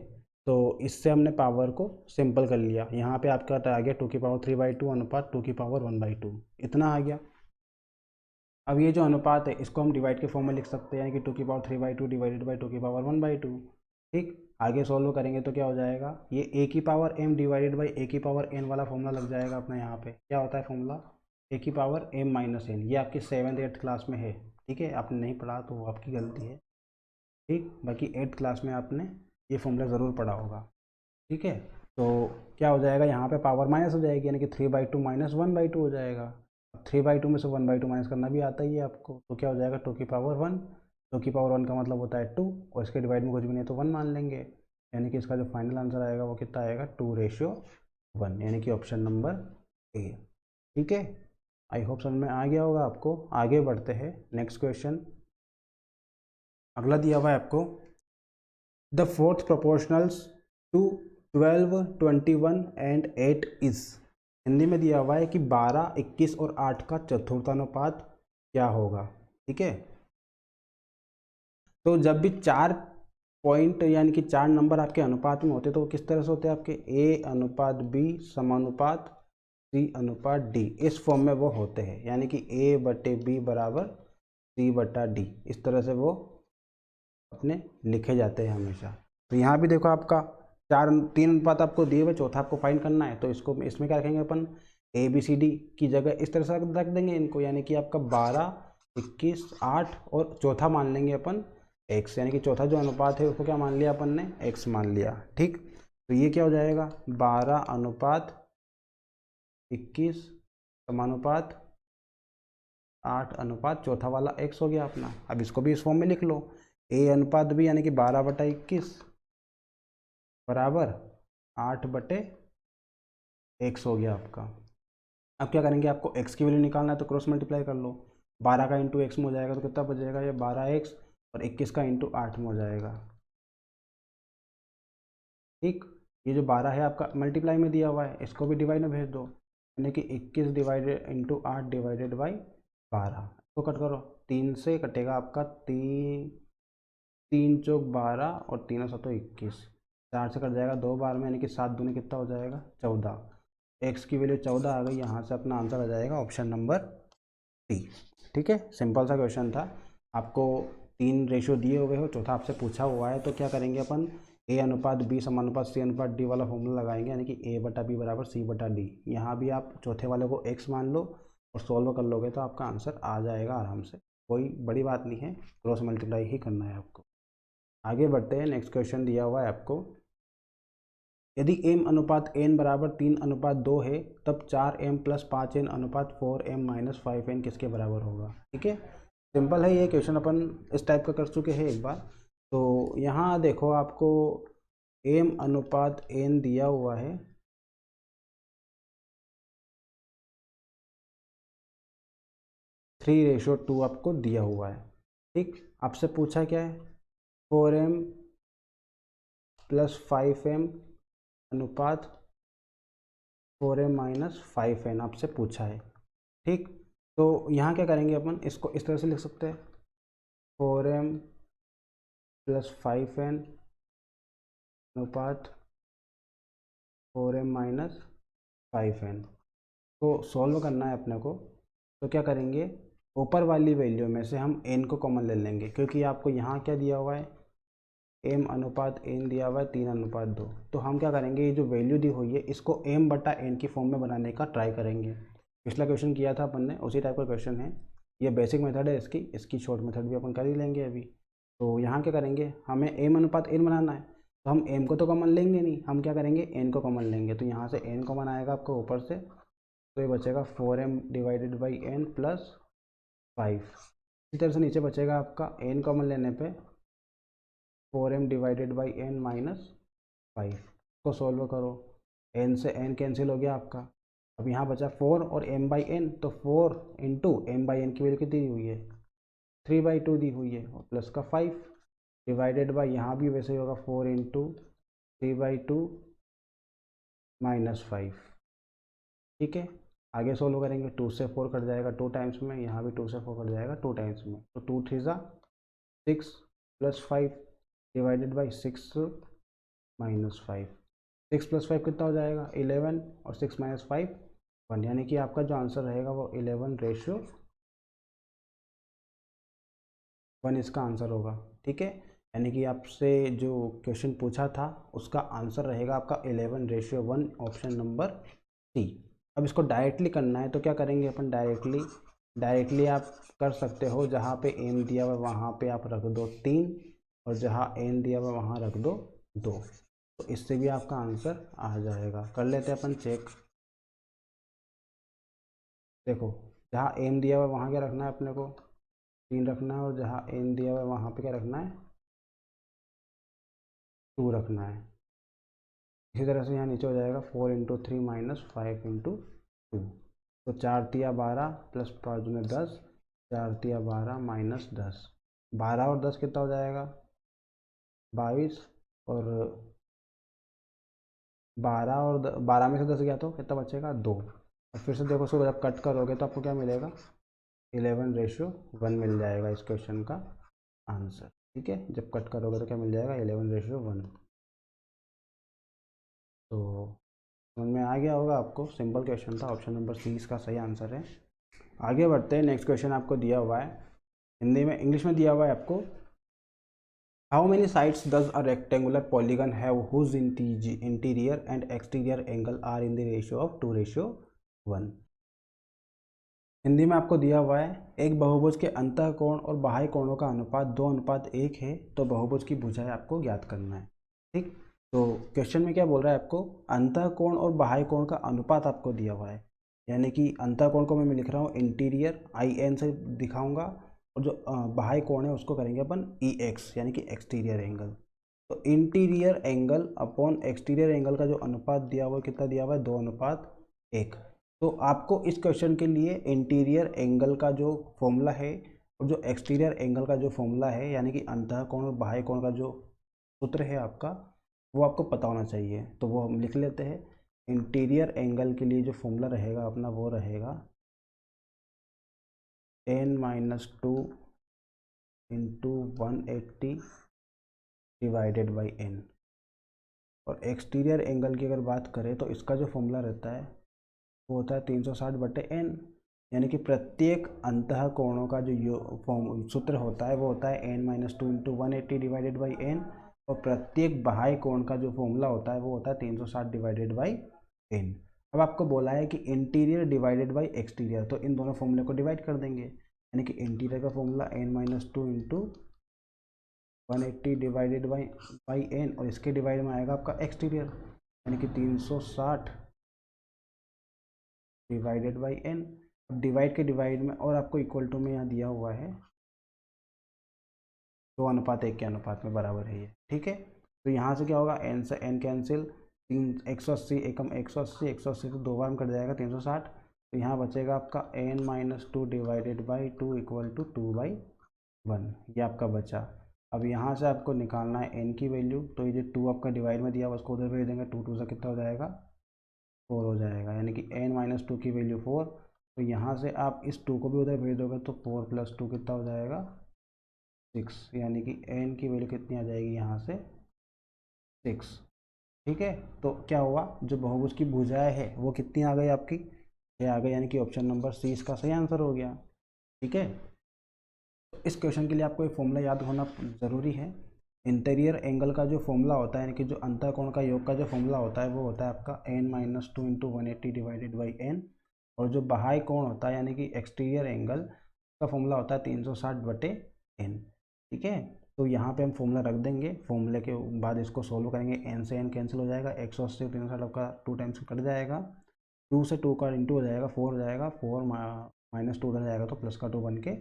तो इससे हमने पावर को सिंपल कर लिया। यहाँ पे आपका आ गया 2 की पावर 3/2 अनुपात 2 की पावर 1/2, इतना आ गया। अब ये जो अनुपात है इसको हम डिवाइड के फॉर्म में लिख सकते हैं, यानी कि 2 की पावर 3/2 डिवाइडेड बाई 2 की पावर 1/2। ठीक, आगे सॉल्व करेंगे तो क्या हो जाएगा, ये a की power m divided by a की पावर n वाला फॉर्मूला लग जाएगा अपना। यहाँ पे क्या होता है फॉर्मूला a की पावर m माइनस n, ये आपकी 7th 8th क्लास में है। ठीक है, आपने नहीं पढ़ा तो वो आपकी गलती है। ठीक, बाकी 8th क्लास में आपने ये फॉर्मूला ज़रूर पढ़ा होगा। ठीक है, तो क्या हो जाएगा यहाँ पे पावर माइनस हो जाएगी, यानी कि 3/2 माइनस 1/2 हो जाएगा। 3/2 में से 1/2 माइनस करना भी आता ही है आपको, तो क्या हो जाएगा 2 की पावर 1, 2 की पावर 1 का मतलब होता है 2, और इसके डिवाइड में कुछ भी नहीं तो 1 मान लेंगे, यानी कि इसका जो फाइनल आंसर आएगा वो कितना आएगा 2:1, यानी कि ऑप्शन नंबर ए। ठीक है, आई होप समझ में आ गया होगा आपको। आगे बढ़ते हैं, नेक्स्ट क्वेश्चन अगला दिया हुआ है आपको, the fourth proportionals to 12 21 and 8 is. Hindi में दिया हुआ है कि 12 21 और 8 का चतुर्थानुपात क्या होगा। ठीक है, तो जब भी 4 पॉइंट यानी कि 4 नंबर आपके अनुपात में होते तो वो किस तरह से होते हैं आपके a अनुपात b समानुपात c अनुपात d, इस फॉर्म में वो होते हैं, यानी कि a/b बराबर c/d, इस तरह से वो अपने लिखे जाते हैं हमेशा। तो यहाँ भी देखो आपका 3 अनुपात आपको दिए हुए, चौथा आपको फाइंड करना है, तो इसको इसमें क्या रखेंगे अपन ABCD की जगह इस तरह से रख देंगे इनको, यानी कि आपका 12 21 8 और चौथा मान लेंगे अपन x, यानी कि चौथा जो अनुपात है उसको क्या मान लिया अपन ने x मान लिया। ठीक, तो ये क्या हो जाएगा 12 अनुपात 21 समानुपात 8 अनुपात चौथा वाला x हो गया अपना। अब इसको भी इस फॉर्म में लिख लो, a अनुपात b यानी कि 12/21 बराबर 8/x हो गया आपका। अब क्या करेंगे, आपको x की वैल्यू निकालना है तो क्रॉस मल्टीप्लाई कर लो। 12 का इंटू एक्स में हो जाएगा तो कितना बचेगा, ये 12x और 21 का इंटू 8 में हो जाएगा। ठीक, ये जो 12 है आपका मल्टीप्लाई में दिया हुआ है, इसको भी डिवाइड में भेज दो, यानी कि 21 डिवाइडेड इंटू 8 डिवाइडेड बाई 12। इसको कट करो, 3 से कटेगा आपका 3 चौक 12 और 3 7 21, 4 से कट जाएगा 2 बार में, यानी कि 7 दूनी कितना हो जाएगा 14। एक्स की वैल्यू 14 आ गई, यहाँ से अपना आंसर आ जाएगा ऑप्शन नंबर डी। ठीक है, सिंपल सा क्वेश्चन था। आपको 3 रेशियो दिए हुए हो, चौथा आपसे पूछा हुआ है, तो क्या करेंगे अपन, a अनुपात b समानुपात c अनुपात d वाला फॉर्मूला लगाएंगे, यानी कि a/b बराबर c/d। यहाँ भी आप चौथे वाले को x मान लो और सॉल्व कर लोगे तो आपका आंसर आ जाएगा आराम से, कोई बड़ी बात नहीं है, क्रॉस मल्टीप्लाई ही करना है आपको। आगे बढ़ते हैं, नेक्स्ट क्वेश्चन दिया हुआ है आपको, यदि m अनुपात n बराबर 3 अनुपात 2 है तब 4m प्लस 5n अनुपात 4m माइनस 5n किसके बराबर होगा। ठीक है, सिंपल है ये क्वेश्चन, अपन इस टाइप का कर चुके हैं एक बार। तो यहाँ देखो, आपको m अनुपात n दिया हुआ है, थ्री रेशो टू आपको दिया हुआ है। ठीक, आपसे पूछा क्या है, 4m प्लस 5m अनुपात 4m माइनस 5n आपसे पूछा है। ठीक, तो यहाँ क्या करेंगे अपन, इसको इस तरह से लिख सकते हैं, 4m प्लस 5n अनुपात 4m माइनस 5n को सॉल्व करना है अपने को। तो क्या करेंगे, ऊपर वाली वैल्यू में से हम n को कॉमन ले लेंगे, क्योंकि आपको यहाँ क्या दिया हुआ है, m अनुपात n दिया हुआ है 3 अनुपात 2। तो हम क्या करेंगे, ये जो वैल्यू दी हुई है इसको m/n की फॉर्म में बनाने का ट्राई करेंगे। पिछला क्वेश्चन किया था अपन ने, उसी टाइप का क्वेश्चन है, ये बेसिक मेथड है इसकी शॉर्ट मेथड भी अपन कर ही लेंगे अभी। तो यहाँ क्या करेंगे, हमें m अनुपात n बनाना है, तो हम m को तो कॉमन लेंगे नहीं, हम क्या करेंगे n को कॉमन लेंगे। तो यहाँ से n कॉमन आएगा आपको ऊपर से, तो ये बचेगा 4m divided by n plus 5। इसी तरह से नीचे बचेगा आपका n कॉमन लेने पे 4m divided by n minus 5 को सॉल्व करो, n से n कैंसिल हो गया आपका। अब यहाँ बचा 4 और m बाई n, तो 4 इंटू m बाई n की वैल्यू कितनी दी हुई है, 3/2 दी हुई है, और प्लस का 5 डिवाइडेड बाई, यहाँ भी वैसे ही होगा 4 इंटू 3/2 माइनस 5। ठीक है, आगे सोल्व करेंगे, 2 से 4 कट जाएगा 2 टाइम्स में, यहाँ भी 2 से 4 कट जाएगा 2 टाइम्स में, तो 2 3 6 plus 5 divided by 6 minus 5। 6 plus 5 कितना हो जाएगा 11, और 6 माइनस 5 1, यानी कि आपका जो आंसर रहेगा वो 11/1 इसका आंसर होगा। ठीक है, यानी कि आपसे जो क्वेश्चन पूछा था उसका आंसर रहेगा आपका 11/1, ऑप्शन नंबर सी। अब इसको डायरेक्टली करना है, तो क्या करेंगे अपन, डायरेक्टली आप कर सकते हो, जहाँ पे m दिया हुआ वहाँ पे आप रख दो 3, और जहाँ n दिया हुआ वहाँ रख दो 2, तो इससे भी आपका आंसर आ जाएगा। कर लेते हैं अपन चेक। देखो, जहाँ m दिया हुआ वहाँ क्या रखना है अपने को, 3 रखना है, और जहाँ n दिया हुआ वहाँ पे क्या रखना है, 2 रखना है। इसी तरह से यहाँ नीचे हो जाएगा 4 इंटू 3 माइनस 5 इंटू 2, तो 4 तिया 12 प्लस 5 दूनी 10, 4 तिया 12 माइनस 10, 12 और 10 कितना हो जाएगा 22, और 12 में से 10 गया तो कितना बचेगा 2। और फिर से देखो, उसको जब कट करोगे तो आपको क्या मिलेगा, 11/1 मिल जाएगा इस क्वेश्चन का आंसर। ठीक है, जब कट करोगे तो क्या मिल जाएगा 11/1। तो समझ में आ गया होगा आपको, सिंपल क्वेश्चन था, ऑप्शन नंबर सी इसका सही आंसर है। आगे बढ़ते हैं, नेक्स्ट क्वेश्चन आपको दिया हुआ है हिंदी में, इंग्लिश में दिया हुआ है आपको, how many sides does a rectangular polygon have whose interior and exterior angle are in the ratio of 2:1। Hindi में आपको दिया हुआ है, एक बहुभुज के अंतः कोण और बाह्य कोणों का अनुपात 2:1 है, तो बहुभुज की भुजाएं आपको ज्ञात करना है। ठीक, तो क्वेश्चन में क्या बोल रहा है आपको, अंतः कोण और बाह्य कोण का अनुपात आपको दिया हुआ है। यानी कि अंतःकोण को मैं लिख रहा हूँ इंटीरियर IN से दिखाऊंगा, और जो बाह्य कोण है उसको करेंगे अपन EX यानी कि एक्सटीरियर एंगल। तो interior angle upon exterior angle का जो अनुपात दिया हुआ है कितना दिया हुआ है, 2:1। तो आपको इस क्वेश्चन के लिए इंटीरियर एंगल का जो फॉर्मूला है और जो एक्सटीरियर एंगल का जो फॉर्मूला है यानी कि अंतःकोण और बाह्य कोण का जो सूत्र है आपका, वो आपको पता होना चाहिए। तो वो हम लिख लेते हैं। इंटीरियर एंगल के लिए जो फॉर्मूला रहेगा अपना वो रहेगा n-2 into 180 divided by n। और एक्सटीरियर एंगल की अगर बात करें तो इसका जो फॉर्मूला रहता है वो होता है 360/n, यानी कि प्रत्येक अंतः कोणों का जो सूत्र होता है वो होता है n-2 into 180 divided by n, और प्रत्येक बाह्य कोण का जो फॉर्मूला होता है वो होता है 360 डिवाइडेड बाई n। अब आपको बोला है कि इंटीरियर डिवाइडेड बाई एक्सटीरियर, तो इन दोनों फॉर्मूले को डिवाइड कर देंगे, यानी कि इंटीरियर का formula n-2 into 180 divided by n, और इसके डिवाइड में आएगा आपका एक्सटीरियर यानी कि 360 डिवाइडेड बाई n। अब डिवाइड के डिवाइड में और आपको इक्वल टू में यहाँ दिया हुआ है 2:1 के अनुपात में बराबर है ये, ठीक है। तो यहाँ से क्या होगा, n से n कैंसिल, 180 एकम 180, 180 तो 2 बार में कट जाएगा 360, तो यहाँ बचेगा आपका n-2 divided by 2 equal to 2/1, ये आपका बचा। अब यहाँ से आपको निकालना है n की वैल्यू, तो ये जो 2 आपका डिवाइड में दिया हुआ उसको उधर भेज देंगे, 2 से कितना हो जाएगा 4 हो जाएगा, यानी कि n-2 की वैल्यू 4। तो यहाँ से आप इस 2 को भी उधर भेज दोगे तो 4 + 2 कितना हो जाएगा 6, यानी कि n की वैल्यू कितनी आ जाएगी यहाँ से 6, ठीक है। तो क्या हुआ, जो बहुभुज की भुजाएं है वो कितनी आ गई आपकी 6 आ गई, यानी कि ऑप्शन नंबर C इसका सही आंसर हो गया, ठीक है। तो इस क्वेश्चन के लिए आपको एक फॉर्मूला याद होना ज़रूरी है। इंटीरियर एंगल का जो फॉर्मूला होता है यानी कि जो अंतःकोण का योग का जो फॉर्मूला होता है वो होता है आपका n-2 into 180 divided by n, और जो बाह्य कोण होता है यानी कि एक्सटीरियर एंगल का फॉर्मूला होता है 360/n, ठीक है। तो यहाँ पे हम फॉर्मूला रख देंगे, फॉर्मूले के बाद इसको सोल्व करेंगे, n से n कैंसिल हो जाएगा, 180 360 का 2 टाइम्स कट जाएगा, 2 से 2 का इंटू हो जाएगा 4 हो जाएगा, 4 -2 उधर जाएगा तो प्लस का 2 बन के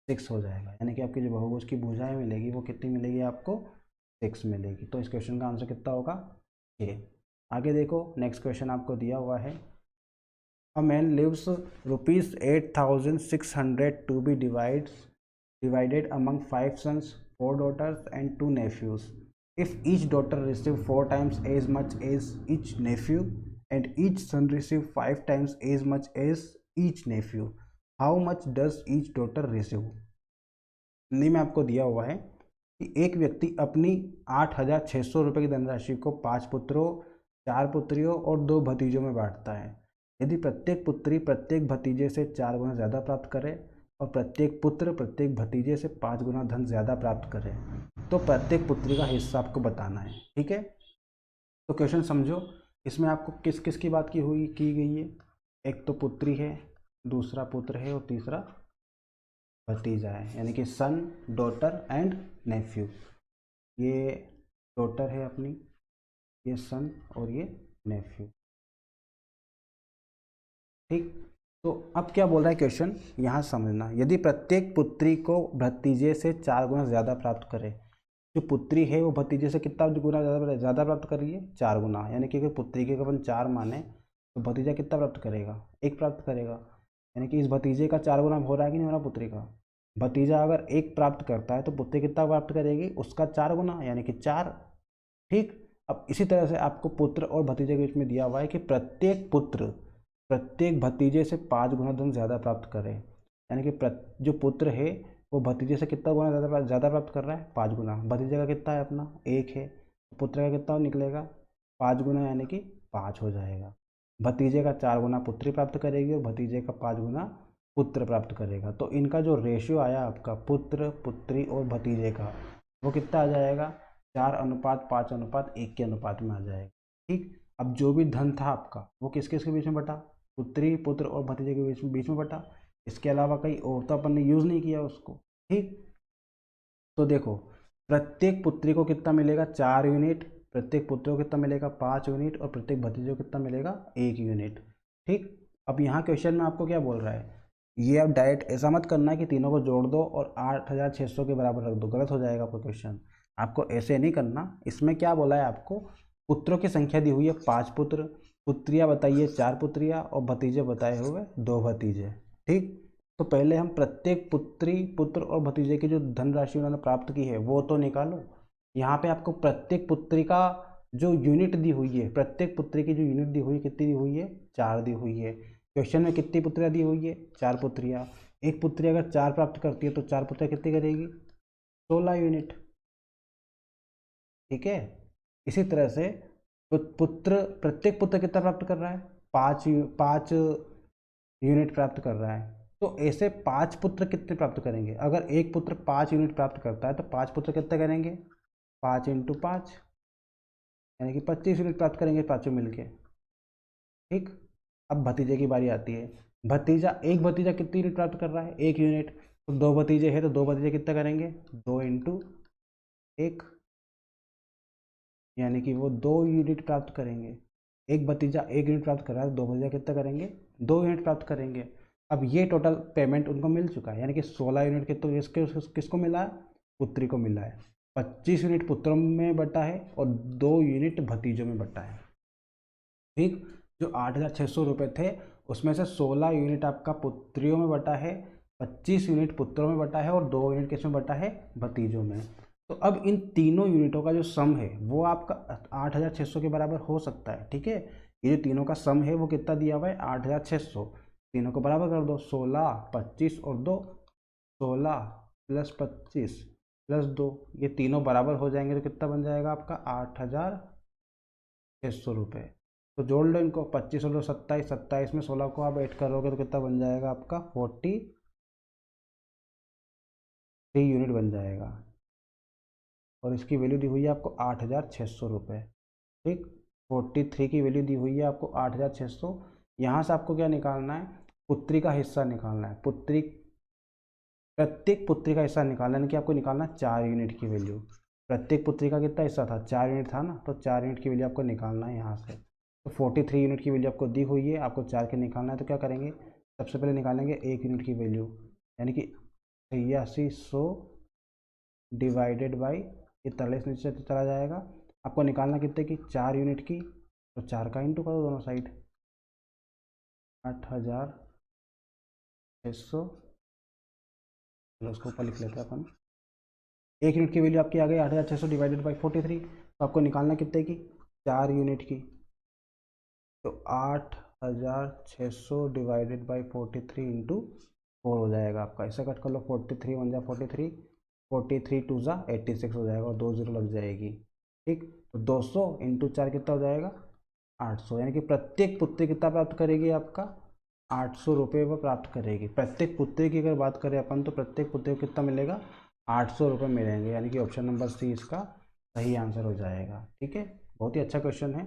6 हो जाएगा, यानी कि आपकी जो बहुभुज की भुजाएं मिलेगी वो कितनी मिलेगी आपको 6 मिलेगी। तो इस क्वेश्चन का आंसर कितना होगा ये। आगे देखो, नेक्स्ट क्वेश्चन आपको दिया हुआ है, a man leaves ₹8,600 to be divided among 5 sons, 4 daughters and 2 nephews. If each daughter receive 4 times as much as each nephew and each son receive 5 times as much as each nephew, how much does each daughter receive? Hindi में आपको दिया हुआ है कि एक व्यक्ति अपनी 8,600 रुपये की धनराशि को 5 पुत्रों, 4 पुत्रियों और 2 भतीजों में बांटता है। यदि प्रत्येक पुत्री प्रत्येक भतीजे से 4 गुना ज़्यादा प्राप्त करे और प्रत्येक पुत्र प्रत्येक भतीजे से 5 गुना धन ज़्यादा प्राप्त करे तो प्रत्येक पुत्री का हिस्सा आपको बताना है, ठीक है। तो क्वेश्चन समझो, इसमें आपको किस किस की बात की गई है, एक तो पुत्री है, दूसरा पुत्र है और तीसरा भतीजा है, यानी कि सन, डॉटर एंड नेफ्यू। ये डॉटर है अपनी, ये सन और ये नेफ्यू, ठीक। तो अब क्या बोल रहा है क्वेश्चन, यहाँ समझना, यदि प्रत्येक पुत्री को भतीजे से 4 गुना ज़्यादा प्राप्त करे, जो पुत्री है वो भतीजे से कितना गुना ज़्यादा प्राप्त कर रही है 4 गुना, यानी कि अगर पुत्री के अपन 4 माने तो भतीजा कितना प्राप्त करेगा 1 प्राप्त करेगा, यानी कि इस भतीजे का 4 गुना हो रहा है कि नहीं हो रहा पुत्री का। भतीजा अगर 1 प्राप्त करता है तो पुत्री कितना प्राप्त करेगी उसका 4 गुना, यानी कि 4, ठीक। अब इसी तरह से आपको पुत्र और भतीजे के बीच में दिया हुआ है कि प्रत्येक पुत्र प्रत्येक भतीजे से 5 गुना धन ज़्यादा प्राप्त करे, यानी कि जो पुत्र है वो भतीजे से कितना गुना ज़्यादा प्राप्त कर रहा है 5 गुना। भतीजे का कितना है अपना 1 है, पुत्र का कितना निकलेगा 5 गुना, यानी कि 5 हो जाएगा। भतीजे का 4 गुना पुत्री प्राप्त करेगी और भतीजे का 5 गुना पुत्र प्राप्त करेगा। तो इनका जो रेशियो आया आपका पुत्र पुत्री और भतीजे का वो कितना आ जाएगा 4:5:1 के अनुपात में आ जाएगा, ठीक। अब जो भी धन था आपका वो किस किस के बीच में बटा, पुत्री पुत्र और भतीजे के बीच में बटा, इसके अलावा कहीं और तो अपन ने यूज़ नहीं किया उसको, ठीक। तो देखो, प्रत्येक पुत्री को कितना मिलेगा 4 यूनिट, प्रत्येक पुत्र को कितना मिलेगा 5 यूनिट और प्रत्येक भतीजे को कितना मिलेगा 1 यूनिट, ठीक। अब यहाँ क्वेश्चन में आपको क्या बोल रहा है, ये अब डायरेक्ट ऐसा मत करना है कि तीनों को जोड़ दो और 8600 के बराबर रख दो, गलत हो जाएगा आपका क्वेश्चन। आपको ऐसे नहीं करना। इसमें क्या बोला है आपको, पुत्रों की संख्या दी हुई है 5 पुत्र, पुत्रियाँ बताइए 4 पुत्रियाँ और भतीजे बताए हुए 2 भतीजे। ठीक, तो पहले हम प्रत्येक पुत्री, पुत्र और भतीजे की जो धनराशि उन्होंने प्राप्त की है वो तो निकालो। यहाँ पे आपको प्रत्येक पुत्री का जो यूनिट दी हुई है, प्रत्येक पुत्री की जो यूनिट दी हुई है, कितनी दी हुई है, 4 दी हुई है। क्वेश्चन में कितनी पुत्रियाँ दी हुई है, 4 पुत्रियाँ। एक पुत्री अगर 4 प्राप्त करती है तो 4 पुत्रियाँ कितनी करेगी, 16 यूनिट। ठीक है, इसी तरह से पुत्र, प्रत्येक पुत्र कितना प्राप्त कर रहा है, 5 यूनिट प्राप्त कर रहा है। तो ऐसे 5 पुत्र कितने प्राप्त करेंगे, अगर एक पुत्र 5 यूनिट प्राप्त करता है तो 5 पुत्र कितने करेंगे, 5 × 5 यानी कि 25 यूनिट प्राप्त करेंगे पाँचों मिलके। ठीक, अब भतीजे की बारी आती है। एक भतीजा कितनी यूनिट प्राप्त कर रहा है, 1 यूनिट। तो 2 भतीजे हैं तो 2 भतीजे कितना करेंगे, 2 × 1 यानी कि वो 2 यूनिट प्राप्त करेंगे। एक भतीजा 1 यूनिट प्राप्त कर रहा है, 2 भतीजा कितना करेंगे, 2 यूनिट प्राप्त करेंगे। अब ये टोटल पेमेंट उनको मिल चुका है, यानी कि 16 यूनिट के, तो किसको मिला है, पुत्री को मिला है। 25 यूनिट पुत्रों में बटा है और 2 यूनिट भतीजों में बटा है। ठीक, जो 8600 रुपये थे उसमें से 16 यूनिट आपका पुत्रियों में बटा है, 25 यूनिट पुत्रों में बटा है और 2 यूनिट किस में बटा है, भतीजों में। तो अब इन तीनों यूनिटों का जो सम है वो आपका 8600 के बराबर हो सकता है। ठीक है, ये जो तीनों का सम है वो कितना दिया हुआ है, 8600। तीनों को बराबर कर दो, 16, 25 और 2, 16 + 25 + 2, ये तीनों बराबर हो जाएंगे तो कितना बन जाएगा आपका, 8600 रुपये। तो जोड़ लो इनको, 25 और 2 27, 27 में 16 को आप ऐड करोगे तो कितना बन जाएगा आपका, 43 यूनिट बन जाएगा। और इसकी वैल्यू दी हुई है आपको 8600 रुपये। ठीक, 43 की वैल्यू दी हुई है आपको 8600। यहाँ से आपको क्या निकालना है, पुत्री का हिस्सा निकालना है। प्रत्येक पुत्री का हिस्सा निकालना है कि आपको निकालना है 4 यूनिट की वैल्यू। प्रत्येक पुत्री का कितना हिस्सा था, 4 यूनिट था ना, तो 4 यूनिट की वैल्यू आपको निकालना है यहाँ से। तो 43 यूनिट की वैल्यू आपको दी हुई है, आपको 4 के निकालना है। तो क्या करेंगे, सबसे पहले निकालेंगे 1 यूनिट की वैल्यू, यानी कि 8300 डिवाइडेड बाई, ये 43 नीचे चला जाएगा। आपको निकालना कितने की, 4 यूनिट की, तो 4 का इंटू करो दोनों साइड, 8600। चलो उसको ऊपर लिख लेते हैं अपन। 1 यूनिट की वैल्यू आपकी आ गई 8600 डिवाइडेड बाई 43। तो आपको निकालना कितने की, 4 यूनिट की। तो 8600 डिवाइडेड बाई 43 × 4 हो जाएगा आपका। ऐसा कट कर लो, 43 × 1 = 43, 43 × 2 = 86 हो जाएगा और 2 0 लग जाएगी। ठीक, तो 200 × 4 कितना हो जाएगा, 800। यानी कि प्रत्येक पुत्री कितना प्राप्त करेगी आपका, 800 रुपये वो प्राप्त करेगी। प्रत्येक पुत्री की अगर बात करें अपन तो प्रत्येक पुत्री को कितना मिलेगा, 800 रुपये मिलेंगे। यानी कि ऑप्शन नंबर सी इसका सही आंसर हो जाएगा। ठीक है, बहुत ही अच्छा क्वेश्चन है।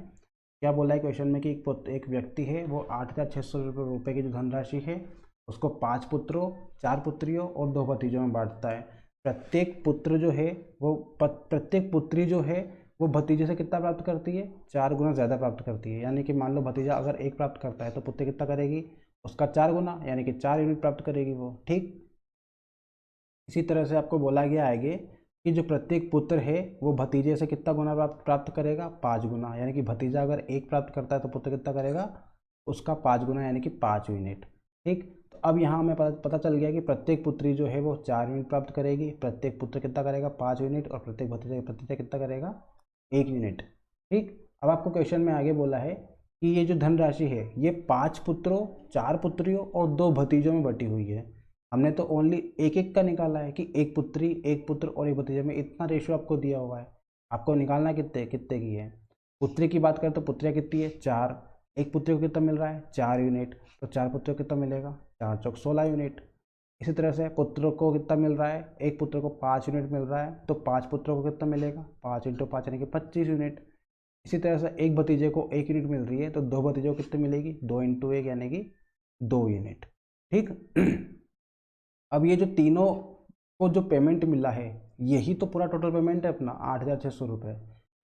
क्या बोला है क्वेश्चन में कि एक व्यक्ति है वो 8600 रुपये की जो धनराशि है उसको 5 पुत्रों, 4 पुत्रियों और 2 भतीजों में बांटता है। प्रत्येक पुत्र जो है वो प्रत्येक पुत्री जो है वो भतीजे से कितना प्राप्त करती है, 4 गुना ज़्यादा प्राप्त करती है। यानी कि मान लो भतीजा अगर 1 प्राप्त करता है तो पुत्री कितना करेगी, उसका 4 गुना, यानी कि 4 यूनिट प्राप्त करेगी वो। ठीक, इसी तरह से आपको बोला गया आगे कि जो प्रत्येक पुत्र है वो भतीजे से कितना गुना प्राप्त करेगा, 5 गुना। यानी कि भतीजा अगर 1 प्राप्त करता है तो पुत्र कितना करेगा, उसका 5 गुना, यानी कि 5 यूनिट। ठीक, तो अब यहाँ हमें पता चल गया कि प्रत्येक पुत्री जो है वो 4 यूनिट प्राप्त करेगी, प्रत्येक पुत्र कितना करेगा, 5 यूनिट, और प्रत्येक भतीजा कितना करेगा, 1 यूनिट। ठीक, अब आपको क्वेश्चन में आगे बोला है कि ये जो धनराशि है ये 5 पुत्रों, 4 पुत्रियों और 2 भतीजों में बटी हुई है। हमने तो ओनली एक एक का निकाला है कि एक पुत्री, एक पुत्र और एक भतीजे में इतना रेशियो आपको दिया हुआ है। आपको निकालना कितने कितने की है। पुत्री की बात करें तो पुत्रियाँ कितनी है, 4। एक पुत्री को कितना मिल रहा है, 4 यूनिट। तो 4 पुत्रों को कितना मिलेगा, 4 चौक 16 यूनिट। इसी तरह से पुत्रों को कितना मिल रहा है, एक पुत्र को 5 यूनिट मिल रहा है, तो 5 पुत्रों को कितना मिलेगा, 5 × 5 यानी कि 25 यूनिट। इसी तरह से एक भतीजे को 1 यूनिट मिल रही है तो 2 भतीजों को कितनी मिलेगी, 2 × 1 यानी कि 2 यूनिट। ठीक, अब ये जो तीनों को जो पेमेंट मिला है यही तो पूरा टोटल पेमेंट है अपना 8600 रुपये।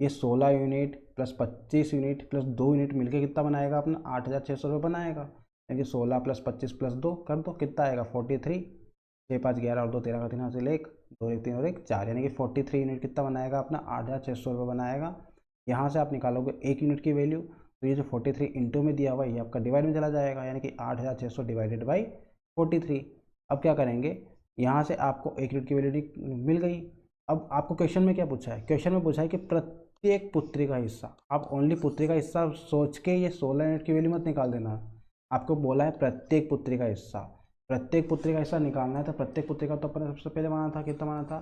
ये 16 यूनिट + 25 यूनिट + 2 यूनिट मिलके कितना बनाएगा अपना, 8600 रुपये बनाएगा। यानी कि 16 + 25 + 2 कर दो, कितना आएगा 43। 6 5 11 और 2 13 का 3 हासिल 1 2 1 3 और 1 4, यानी कि 43 यूनिट कितना बनाएगा अपना 8600 रुपये बनाएगा। यहाँ से आप निकालोगे 1 यूनिट की वैल्यू, तो ये जो 43 इंटू में दिया हुआ है ये आपका डिवाइड में चला जाएगा, यानी कि 8600 डिवाइडेड बाई 43। अब क्या करेंगे, यहाँ से आपको 1 यूनिट की वैल्यू मिल गई। अब आपको क्वेश्चन में क्या पूछा है, क्वेश्चन में पूछा है कि प्रत्येक पुत्री का हिस्सा, आप ओनली पुत्री का हिस्सा सोच के ये 16 यूनिट की वैल्यू मत निकाल देना। आपको बोला है प्रत्येक पुत्री का हिस्सा, प्रत्येक पुत्री का हिस्सा निकालना है, तो प्रत्येक पुत्री का तो अपने सबसे पहले माना था, कितना माना था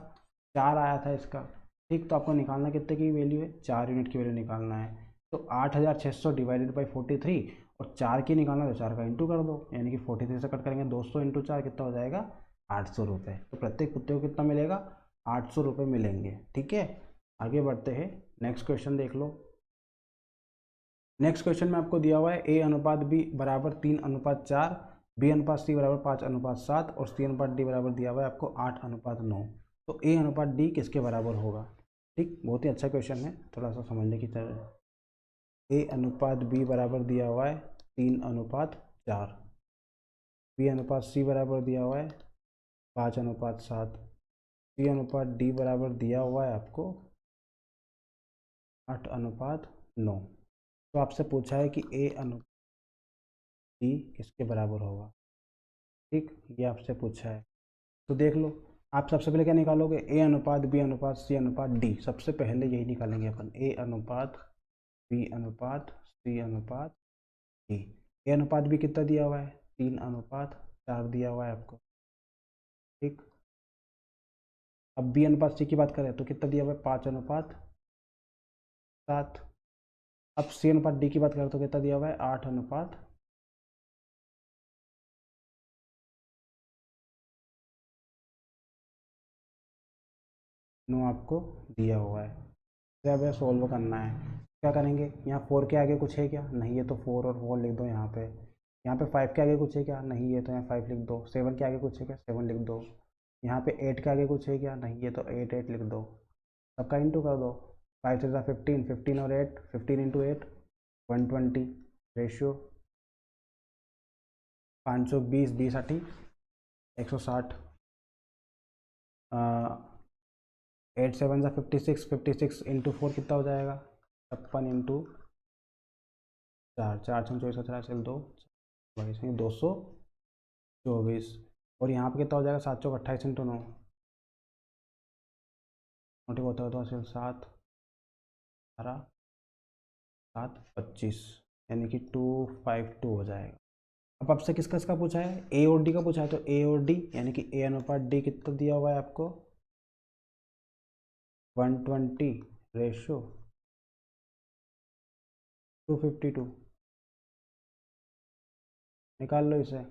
4 आया था इसका, ठीक। तो आपको निकालना कितने की वैल्यू है, 4 यूनिट की वैल्यू निकालना है। तो 8600 डिवाइडेड बाई 43 और 4 की निकालना, तो 4 का इंटू कर दो, यानी कि 43 से कट करेंगे 200 इंटू 4 कितना हो जाएगा 800 रुपये। तो प्रत्येक पुत्री को कितना मिलेगा 800 रुपये मिलेंगे, ठीक है। आगे बढ़ते हैं, नेक्स्ट क्वेश्चन देख लो। नेक्स्ट क्वेश्चन में आपको दिया हुआ है A/B बराबर 3/4, B/C बराबर 5/7 और C/D बराबर दिया हुआ है आपको 8/9। तो A/D किसके बराबर होगा, ठीक। बहुत ही अच्छा क्वेश्चन है, थोड़ा सा समझने की तरह। A/B बराबर दिया हुआ है 3/4, B/C बराबर दिया हुआ है 5/7, C/D बराबर दिया हुआ है आपको 8/9। तो आपसे पूछा है कि A/D किसके बराबर होगा, ठीक, ये आपसे पूछा है। तो देख लो, आप सबसे पहले क्या निकालोगे, A/B/C/D, सबसे पहले यही निकालेंगे अपन, A/B/C/D। A/B कितना दिया हुआ है 3/4 दिया हुआ है आपको, ठीक। अब B/C की बात करें तो कितना दिया हुआ है 5/7। अब C/D की बात करें तो कितना दिया हुआ है 8/9 आपको दिया हुआ है। तो अब सॉल्व करना है, क्या करेंगे, यहाँ 4 के आगे कुछ है क्या, नहीं है, तो 4 और 4 लिख दो यहाँ पे। यहाँ पे 5 के आगे कुछ है क्या, नहीं है, तो यहाँ 5 लिख दो। 7 के आगे कुछ है क्या, 7 लिख दो। यहाँ पे 8 के आगे कुछ है क्या, नहीं है, तो 8 8 लिख दो। सबका इंटू कर दो, 5 से 15, 15 और 8, 15 इंटू 8 120, रेशियो 520, 20 80 160, 8 7 सा 56, 56 इंटू 4 कितना हो जाएगा 56 इंटू 4, 4 6 24 18 चल 2 224, और यहाँ पे कितना हो जाएगा 7 चौक 28 इंटू 9 नोटी को होता है 7 18 7 25, यानी कि 252 हो जाएगा। अब आपसे किसका इसका पूछा है, A और D का पूछा है, तो A और D यानी कि A/D कितना दिया हुआ है आपको 120 रेशियो 252। निकाल लो इसे,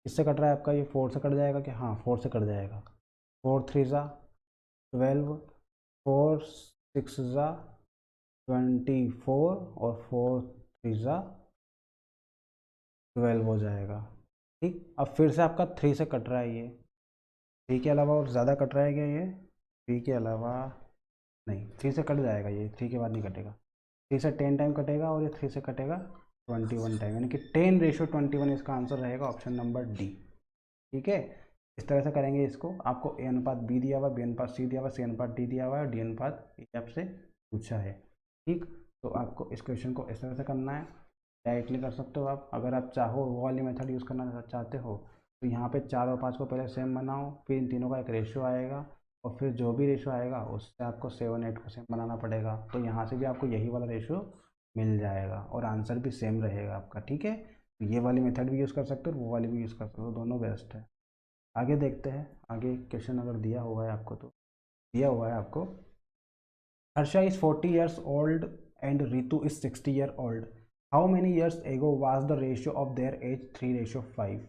इससे कट रहा है आपका, ये 4 से कट जाएगा क्या, हाँ 4 से कट जाएगा। 4 3 ज़ा 12, 4 6 ज़ा 24 और 4 3 ज़ा 12 हो जाएगा, ठीक। अब फिर से आपका 3 से कट रहा है, ये 3 के अलावा और ज़्यादा कट रहा है क्या, ये 3 के अलावा नहीं, 3 से कट जाएगा, ये 3 के बाद नहीं कटेगा। 3 से 10 टाइम कटेगा और ये 3 से कटेगा 21 टाइम, यानी कि 10:21 इसका आंसर रहेगा ऑप्शन नंबर डी, ठीक है। इस तरह से करेंगे इसको। आपको A/B दिया हुआ, B/C दिया हुआ, C/D दिया हुआ है और D/E आपसे पूछा है, ठीक। तो आपको इस क्वेश्चन को इस तरह से करना है, डायरेक्टली कर सकते हो आप। अगर आप चाहो वो वाली मेथड यूज़ करना चाहते हो तो यहाँ पे 4 और 5 को पहले सेम बनाओ, फिर इन तीनों का एक रेशियो आएगा और फिर जो भी रेशियो आएगा उससे आपको 7 8 को सेम बनाना पड़ेगा, तो यहाँ से भी आपको यही वाला रेशियो मिल जाएगा और आंसर भी सेम रहेगा आपका, ठीक है। तो ये वाली मेथड भी यूज़ कर सकते हो, वो वाली भी यूज़ कर सकते हो, दोनों बेस्ट है। आगे देखते हैं, आगे क्वेश्चन अगर दिया हुआ है आपको, तो दिया हुआ है आपको, Harsha is 40 years old and Ritu is 60 years old. How many years ago was the ratio of their age 3:5?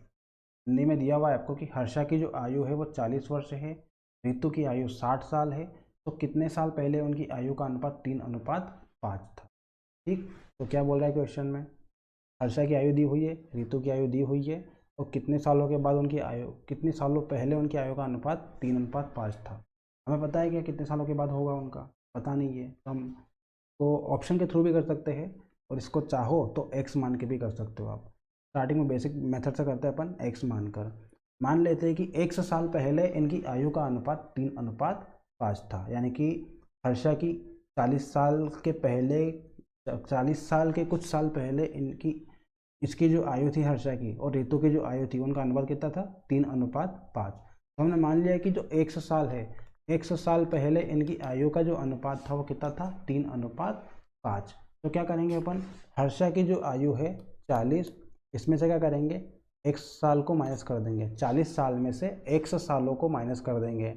Hindi में दिया हुआ है आपको कि हर्षा की जो आयु है वो 40 वर्ष है, ऋतु की आयु 60 साल है, तो कितने साल पहले उनकी आयु का अनुपात 3:5 था, ठीक। तो क्या बोल रहा है क्वेश्चन में, हर्षा की आयु दी हुई है, ऋतु की आयु दी हुई है, और कितने सालों के बाद उनकी आयु, कितने सालों पहले उनकी आयु का अनुपात 3:5 था। हमें पता है कि कितने सालों के बाद होगा उनका, पता नहीं है, तो हम तो ऑप्शन के थ्रू भी कर सकते हैं और इसको चाहो तो एक्स मान के भी कर सकते हो आप। स्टार्टिंग में बेसिक मेथड से करते हैं अपन x मानकर। मान लेते हैं कि 100 साल पहले इनकी आयु का अनुपात 3:5 था, यानी कि हर्षा की 40 साल के पहले, 40 साल के कुछ साल पहले इसकी जो आयु थी हर्षा की और ऋतु की जो आयु थी उनका अनुपात कितना था 3:5। तो हमने मान लिया कि जो 100 साल है, 100 साल पहले इनकी आयु का जो अनुपात था वो कितना था 3:5। तो क्या करेंगे अपन, हर्षा की जो आयु है 40, इसमें से क्या करेंगे 1 साल को माइनस कर देंगे, 40 साल में से 100 सालों को माइनस कर देंगे।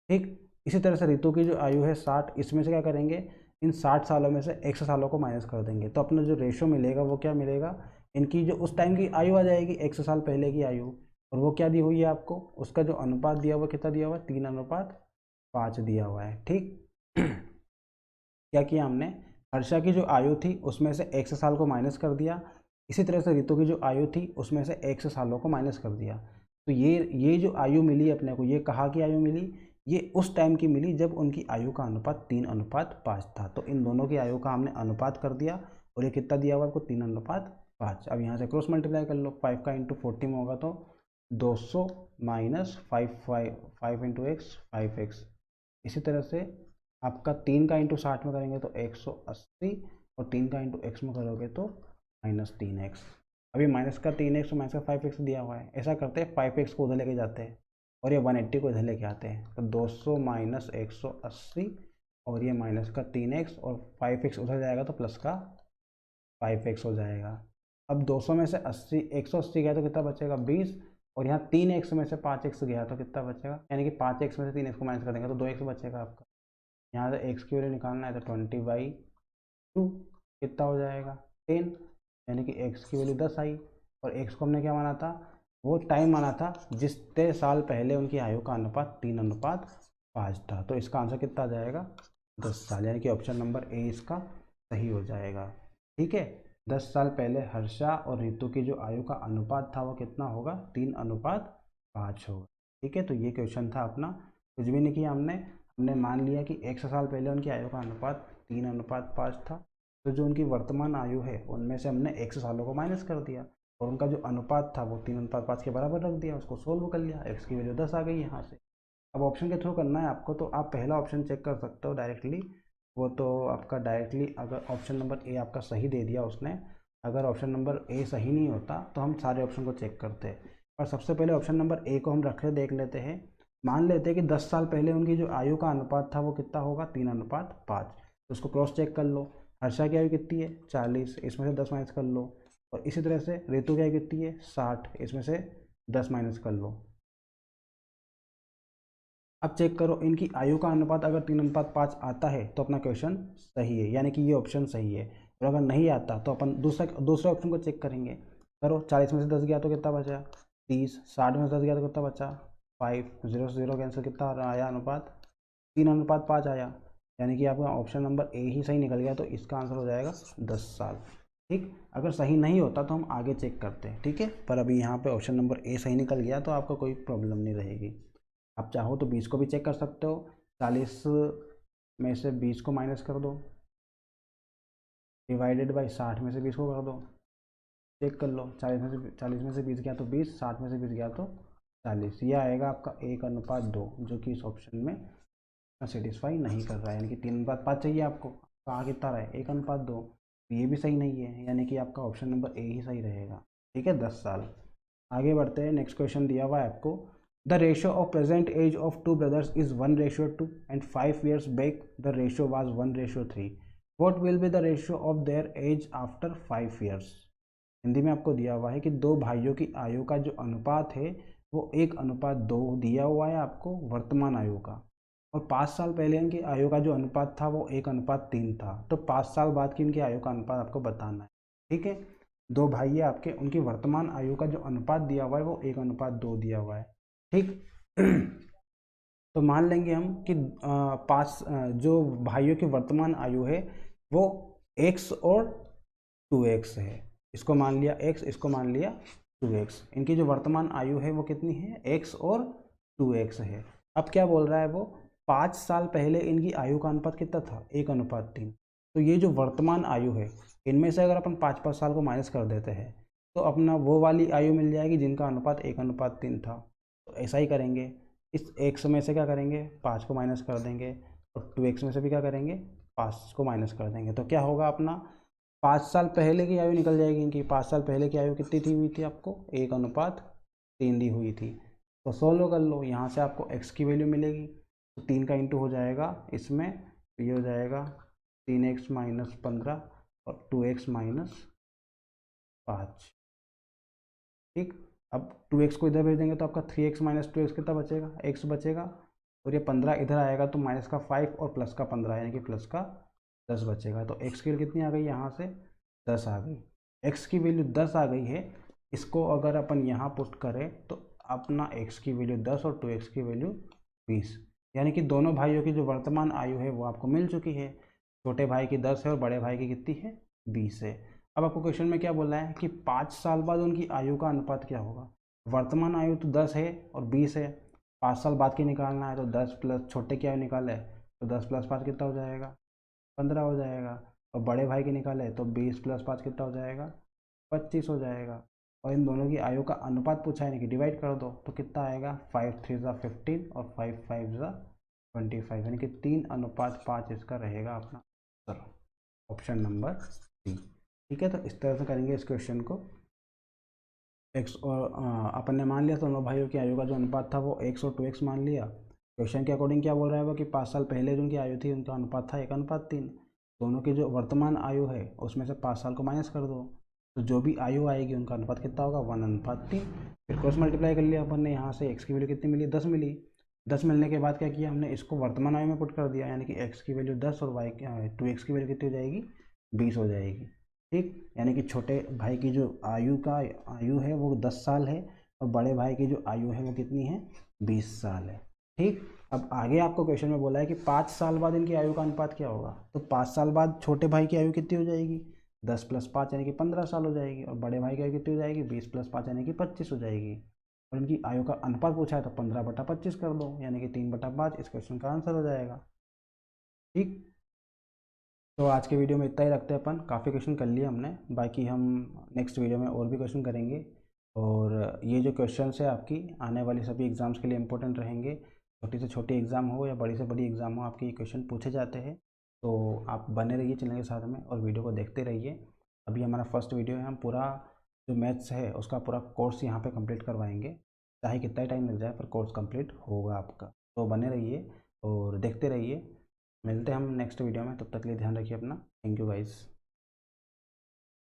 ठीक, इसी तरह से ऋतु की जो आयु है 60, इसमें से क्या करेंगे इन 60 सालों में से 100 सालों को माइनस कर देंगे। तो अपना जो रेशो मिलेगा वो क्या मिलेगा, इनकी जो उस टाइम की आयु आ जाएगी 100 साल पहले की आयु, और वो क्या दी हुई है आपको, उसका जो अनुपात दिया हुआ कितना दिया हुआ है 3:5 दिया हुआ है। ठीक क्या किया हमने, हर्षा की जो आयु थी उसमें से 100 साल को माइनस कर दिया, इसी तरह से ऋतु की जो आयु थी उसमें से 100 सालों को माइनस कर दिया। तो ये जो आयु मिली अपने को, ये कहाँ की आयु मिली, ये उस टाइम की मिली जब उनकी आयु का अनुपात 3:5 था। तो इन दोनों की आयु का हमने अनुपात कर दिया और ये कितना दिया हुआ आपको 3:5। अब यहाँ से क्रॉस मल्टीप्लाई कर लो, 5 का इंटू 40 में होगा तो 200 माइनस 5 इंटू एक्स 5x। इसी तरह से आपका 3 का इंटू 60 में करेंगे तो 180 और 3 का इंटू x में करोगे तो -3x। अभी माइनस का 3x और माइनस का 5x दिया हुआ है, ऐसा करते हैं 5x को उधर लेके जाते हैं और ये 180 को इधर लेके आते हैं। तो 200 माइनस 180 और ये माइनस का 3x और 5x उधर जाएगा तो प्लस का 5x हो जाएगा। अब 200 में से 80 180 गया तो कितना बचेगा 20, और यहाँ 3x में से 5x गया तो कितना बचेगा, यानी कि 5x में से 3x को माइनस कर देंगे तो 2x बचेगा आपका। यहाँ से x की वैल्यू निकालना है तो 20/2 कितना हो जाएगा 10, यानी कि x की वैल्यू 10 आई। और x को हमने क्या माना था, वो टाइम माना था जितने साल पहले उनकी आयु का अनुपात 3:5 था। तो इसका आंसर कितना आ जाएगा 10 साल, यानी कि ऑप्शन नंबर ए इसका सही हो जाएगा। ठीक है, 10 साल पहले हर्षा और ऋतु की जो आयु का अनुपात था वो कितना होगा 3:5 होगा। ठीक है, तो ये क्वेश्चन था अपना, कुछ भी नहीं किया हमने मान लिया कि 100 साल पहले उनकी आयु का अनुपात 3:5 था, तो जो उनकी वर्तमान आयु है उनमें से हमने 100 सालों को माइनस कर दिया और उनका जो अनुपात था वो 3:5 के बराबर रख दिया, उसको सोल्व कर लिया, x की वैल्यू 10 आ गई यहाँ से। अब ऑप्शन के थ्रू करना है आपको, तो आप पहला ऑप्शन चेक कर सकते हो डायरेक्टली, वो तो आपका डायरेक्टली अगर ऑप्शन नंबर ए आपका सही दे दिया उसने, अगर ऑप्शन नंबर ए सही नहीं होता तो हम सारे ऑप्शन को चेक करते हैं। और सबसे पहले ऑप्शन नंबर ए को हम देख लेते हैं। मान लेते हैं कि 10 साल पहले उनकी जो आयु का अनुपात था वो कितना होगा 3:5, तो उसको क्रॉस चेक कर लो। हर्षा की आयु कितनी है 40, इसमें से 10 माइनस कर लो, और इसी तरह से ऋतु की आयु कितनी है 60, इसमें से 10 माइनस कर लो। अब चेक करो इनकी आयु का अनुपात अगर 3:5 आता है तो अपना क्वेश्चन सही है, यानी कि ये ऑप्शन सही है। और अगर नहीं आता तो अपन दूसरे ऑप्शन को चेक करेंगे। करो, 40 में से 10 गया तो कितना बचा 30, 60 में से 10 गया तो कितना बचा 5, 0 से 0 कैंसिल, कितना आया अनुपात 3:5 आया, यानी कि आपका ऑप्शन नंबर ए ही सही निकल गया। तो इसका आंसर हो जाएगा 10 साल। ठीक, अगर सही नहीं होता तो हम आगे चेक करते हैं। ठीक है, पर अभी यहाँ पे ऑप्शन नंबर ए सही निकल गया तो आपको कोई प्रॉब्लम नहीं रहेगी। आप चाहो तो 20 को भी चेक कर सकते हो, 40 में से 20 को माइनस कर दो, डिवाइडेड बाई 60 में से 20 को कर दो, चेक कर लो। 40 में से 20 गया तो 20, 60 में से 20 गया तो 40, यह आएगा आपका 1:2, जो कि इस ऑप्शन में सेटिस्फाई नहीं कर रहा है, यानी कि 3:5 चाहिए आपको, कहाँ कितना रहा है 1:2, ये भी सही नहीं है, यानी कि आपका ऑप्शन नंबर ए ही सही रहेगा। ठीक है, 10 साल। आगे बढ़ते हैं, नेक्स्ट क्वेश्चन दिया हुआ है आपको, the ratio of present age of 2 brothers इज 1:2 and 5 years back the ratio was 1:3। What will be the ratio of their age after 5 years। Hindi में आपको दिया हुआ है कि दो भाइयों की आयु का जो अनुपात है वो 1:2 दिया हुआ है आपको वर्तमान आयु का, और 5 साल पहले इनकी आयु का जो अनुपात था वो 1:3 था। तो 5 साल बाद की इनकी आयु का अनुपात आपको बताना है। ठीक है, दो भाई है आपके, उनकी वर्तमान आयु का जो अनुपात दिया हुआ है वो 1:2 दिया हुआ है। ठीक तो मान लेंगे हम कि जो भाइयों की वर्तमान आयु है वो x और 2x है, इसको मान लिया x, इसको मान लिया 2x। इनकी जो वर्तमान आयु है वो कितनी है x और 2x है। अब क्या बोल रहा है वो, 5 साल पहले इनकी आयु का अनुपात कितना था 1:3। तो ये जो वर्तमान आयु है इनमें से अगर अपन 5-5 साल को माइनस कर देते हैं तो अपना वो वाली आयु मिल जाएगी जिनका अनुपात 1:3 था। तो ऐसा ही करेंगे, इस x में से क्या करेंगे 5 को माइनस कर देंगे, और 2x में से भी क्या करेंगे 5 को माइनस कर देंगे। तो क्या होगा अपना 5 साल पहले की आयु निकल जाएगी इनकी। 5 साल पहले की आयु कितनी थी हुई थी आपको 1:3 दी हुई थी। तो सोल्व कर लो, यहाँ से आपको x की वैल्यू मिलेगी, तो 3 का इंटू हो जाएगा इसमें, तो ये हो जाएगा 3x माइनस 15 और 2x माइनस 5। ठीक, अब 2x को इधर भेज देंगे तो आपका 3x माइनस 2x कितना बचेगा, x बचेगा, और ये 15 इधर आएगा तो माइनस का 5 और प्लस का 15 यानी कि प्लस का 10 बचेगा। तो x की वैल्यू कितनी आ गई यहाँ से 10 आ गई। x की वैल्यू 10 आ गई है, इसको अगर अपन यहाँ पुट करें तो अपना x की वैल्यू 10 और 2x की वैल्यू 20, यानी कि दोनों भाइयों की जो वर्तमान आयु है वो आपको मिल चुकी है। छोटे भाई की 10 है और बड़े भाई की कितनी है 20 है। अब आपको क्वेश्चन में क्या बोला है कि 5 साल बाद उनकी आयु का अनुपात क्या होगा। वर्तमान आयु तो 10 है और 20 है, 5 साल बाद की निकालना है, तो 10 प्लस छोटे की आयु निकाले तो 10 प्लस 5 कितना हो जाएगा 15 हो जाएगा, और बड़े भाई की निकाले तो 20 प्लस 5 कितना हो जाएगा 25 हो जाएगा। और इन दोनों की आयु का अनुपात पूछा है, कि डिवाइड कर दो तो कितना आएगा 5 3 ज़ा 15 और 5 5 ज़ा 25, यानी कि 3:5 इसका रहेगा अपना आंसर, ऑप्शन नंबर डी। ठीक है, तो इस तरह से करेंगे इस क्वेश्चन को। एक्स और अपन ने मान लिया दोनों भाइयों की आयु का जो अनुपात था वो x और 2x मान लिया। क्वेश्चन के अकॉर्डिंग क्या बोल रहा है वो कि 5 साल पहले जो उनकी आयु थी उनका अनुपात था 1:3। दोनों की जो वर्तमान आयु है उसमें से 5 साल को माइनस कर दो, तो जो भी आयु आएगी उनका अनुपात कितना होगा 1:3। फिर क्रॉस मल्टीप्लाई कर लिया अपन ने, यहाँ से x की वैल्यू कितनी मिली 10 मिली। 10 मिलने के बाद क्या किया हमने, इसको वर्तमान आयु में पुट कर दिया, यानी कि x की वैल्यू 10 और y 2x की वैल्यू कितनी हो जाएगी 20 हो जाएगी। ठीक, यानी कि छोटे भाई की जो आयु है वो 10 साल है, और बड़े भाई की जो आयु है वो कितनी है 20 साल है। ठीक, अब आगे आपको क्वेश्चन में बोला है कि 5 साल बाद इनकी आयु का अनुपात क्या होगा। तो 5 साल बाद छोटे भाई की आयु कितनी हो जाएगी 10 प्लस 5 यानी कि 15 साल हो जाएगी, और बड़े भाई की आयु कितनी हो जाएगी 20 प्लस 5 यानी कि 25 हो जाएगी। और इनकी आयु का अनुपात पूछा है तो 15/25 कर दो, यानी कि 3/5 इस क्वेश्चन का आंसर हो जाएगा। ठीक, तो आज के वीडियो में इतना ही रखते हैं अपन, काफ़ी क्वेश्चन कर लिए हमने, बाकी हम नेक्स्ट वीडियो में और भी क्वेश्चन करेंगे। और ये जो क्वेश्चन है आपकी आने वाली सभी एग्ज़ाम्स के लिए इंपॉर्टेंट रहेंगे। छोटी से छोटी एग्ज़ाम हो या बड़ी से बड़ी एग्ज़ाम हो, आपके ये क्वेश्चन पूछे जाते हैं। तो आप बने रहिए चैनल के साथ में और वीडियो को देखते रहिए। अभी हमारा फर्स्ट वीडियो है, हम पूरा जो मैथ्स है उसका पूरा कोर्स यहाँ पर कम्प्लीट करवाएंगे, चाहे कितना ही टाइम लग जाए पर कोर्स कम्प्लीट होगा आपका। तो बने रहिए और देखते रहिए। मिलते हैं हम नेक्स्ट वीडियो में, तब तक के लिए ध्यान रखिए अपना। Thank you guys.